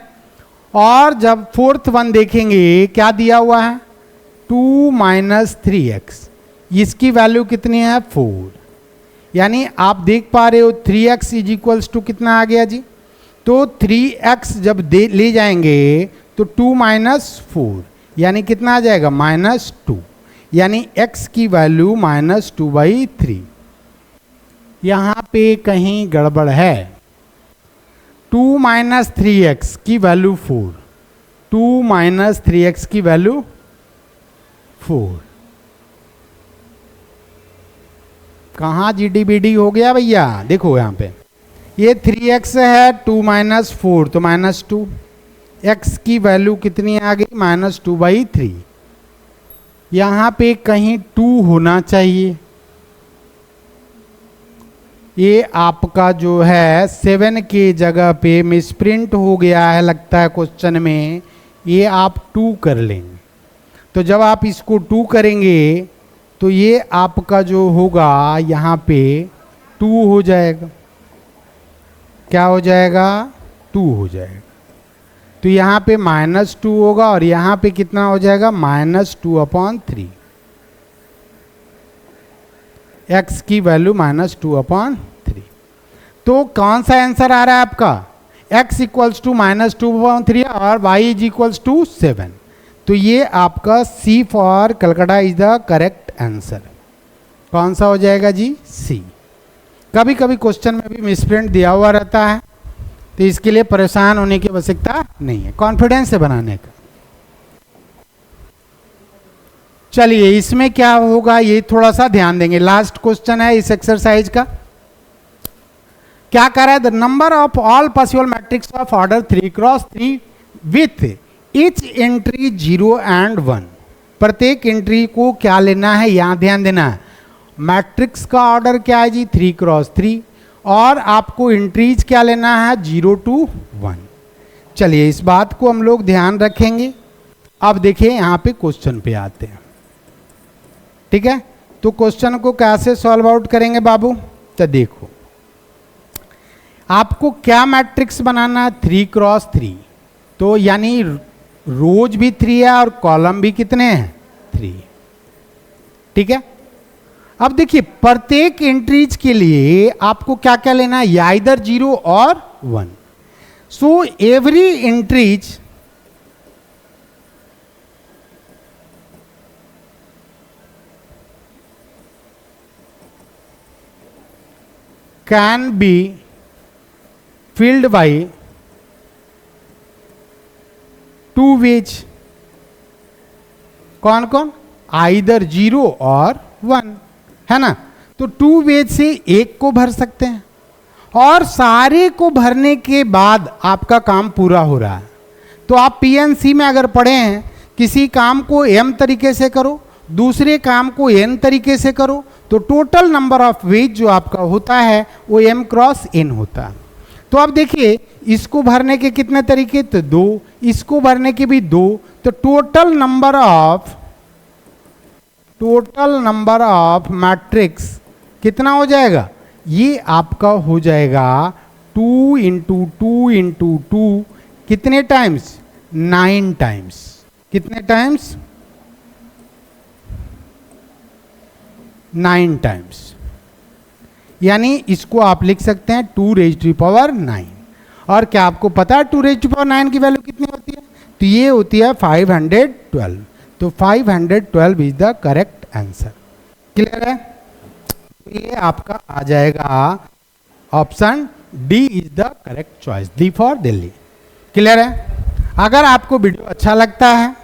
और जब फोर्थ वन देखेंगे क्या दिया हुआ है, 2 माइनस 3x, इसकी वैल्यू कितनी है, 4, यानी आप देख पा रहे हो 3x इज इक्वल्स टू कितना आ गया जी, तो 3x जब ले जाएंगे तो 2 माइनस 4 यानी कितना आ जाएगा, -2, यानी x की वैल्यू -2/3। यहां पे कहीं गड़बड़ है, 2 माइनस 3x की वैल्यू 4, 2 माइनस 3x की वैल्यू 4, कहाँ GDBD हो गया भैया, देखो यहां पे ये 3x है, 2 माइनस 4 तो -2, x की वैल्यू कितनी आ गई, -2/3। यहां पे कहीं 2 होना चाहिए, ये आपका जो है 7 के जगह पे मिसप्रिंट हो गया है लगता है क्वेश्चन में, ये आप 2 कर लेंगे, तो जब आप इसको 2 करेंगे तो ये आपका जो होगा यहाँ पे 2 हो जाएगा, क्या हो जाएगा, 2 हो जाएगा। तो यहाँ पे -2 होगा और यहाँ पे कितना हो जाएगा -2/3। x की वैल्यू -2/3। तो कौन सा आंसर आ रहा है आपका? x इक्वल्स टू -2/3 और y इज इक्वल्स टू 7। तो ये आपका C for Calcutta is the correct answer. कौन सा हो जाएगा जी? C। कभी कभी क्वेश्चन में भी मिसप्रिंट दिया हुआ रहता है, तो इसके लिए परेशान होने की आवश्यकता नहीं है, कॉन्फिडेंस से बनाने का। चलिए इसमें क्या होगा ये थोड़ा सा ध्यान देंगे। लास्ट क्वेश्चन है इस एक्सरसाइज का। क्या कर रहा है? The number of all possible matrix of order 3x3 with each entry 0 and 1। प्रत्येक एंट्री को क्या लेना है, यहां ध्यान देना है। मैट्रिक्स का ऑर्डर क्या है जी? 3x3 और आपको एंट्रीज क्या लेना है? 0 to 1। चलिए इस बात को हम लोग ध्यान रखेंगे। अब देखिए यहां पे क्वेश्चन पे आते हैं, ठीक है। तो क्वेश्चन को कैसे सॉल्व आउट करेंगे बाबू? तो देखो आपको क्या मैट्रिक्स बनाना है? 3x3। तो यानी रोज भी 3 है और कॉलम भी कितने हैं? 3, ठीक है। अब देखिए प्रत्येक एंट्रीज के लिए आपको क्या क्या लेना है? या इधर 0 और 1। So every entries can be filled by 2 ways। कौन कौन? आइदर 0 और 1, है ना। तो 2 वेज से एक को भर सकते हैं और सारे को भरने के बाद आपका काम पूरा हो रहा है। तो आप PNC में अगर पढ़े हैं, किसी काम को m तरीके से करो, दूसरे काम को n तरीके से करो, तो टोटल नंबर ऑफ वेज जो आपका होता है वो m क्रॉस n होता है। तो अब देखिए इसको भरने के कितने तरीके? तो 2, इसको भरने के भी 2। तो टोटल नंबर ऑफ मैट्रिक्स कितना हो जाएगा? ये आपका हो जाएगा 2 × 2 × 2 कितने टाइम्स? 9 टाइम्स। कितने टाइम्स? 9 टाइम्स। यानी इसको आप लिख सकते हैं 2⁹9। और क्या आपको पता है 2⁹9 की वैल्यू कितनी होती है? तो ये होती है 512। तो 512 is the correct answer. Clear है? ये आपका आ जाएगा option D is the correct choice, D for Delhi. Clear है? अगर आपको वीडियो अच्छा लगता है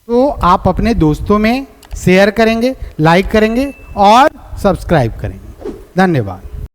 तो आप अपने दोस्तों में शेयर करेंगे, लाइक करेंगे और सब्सक्राइब करेंगे। धन्यवाद।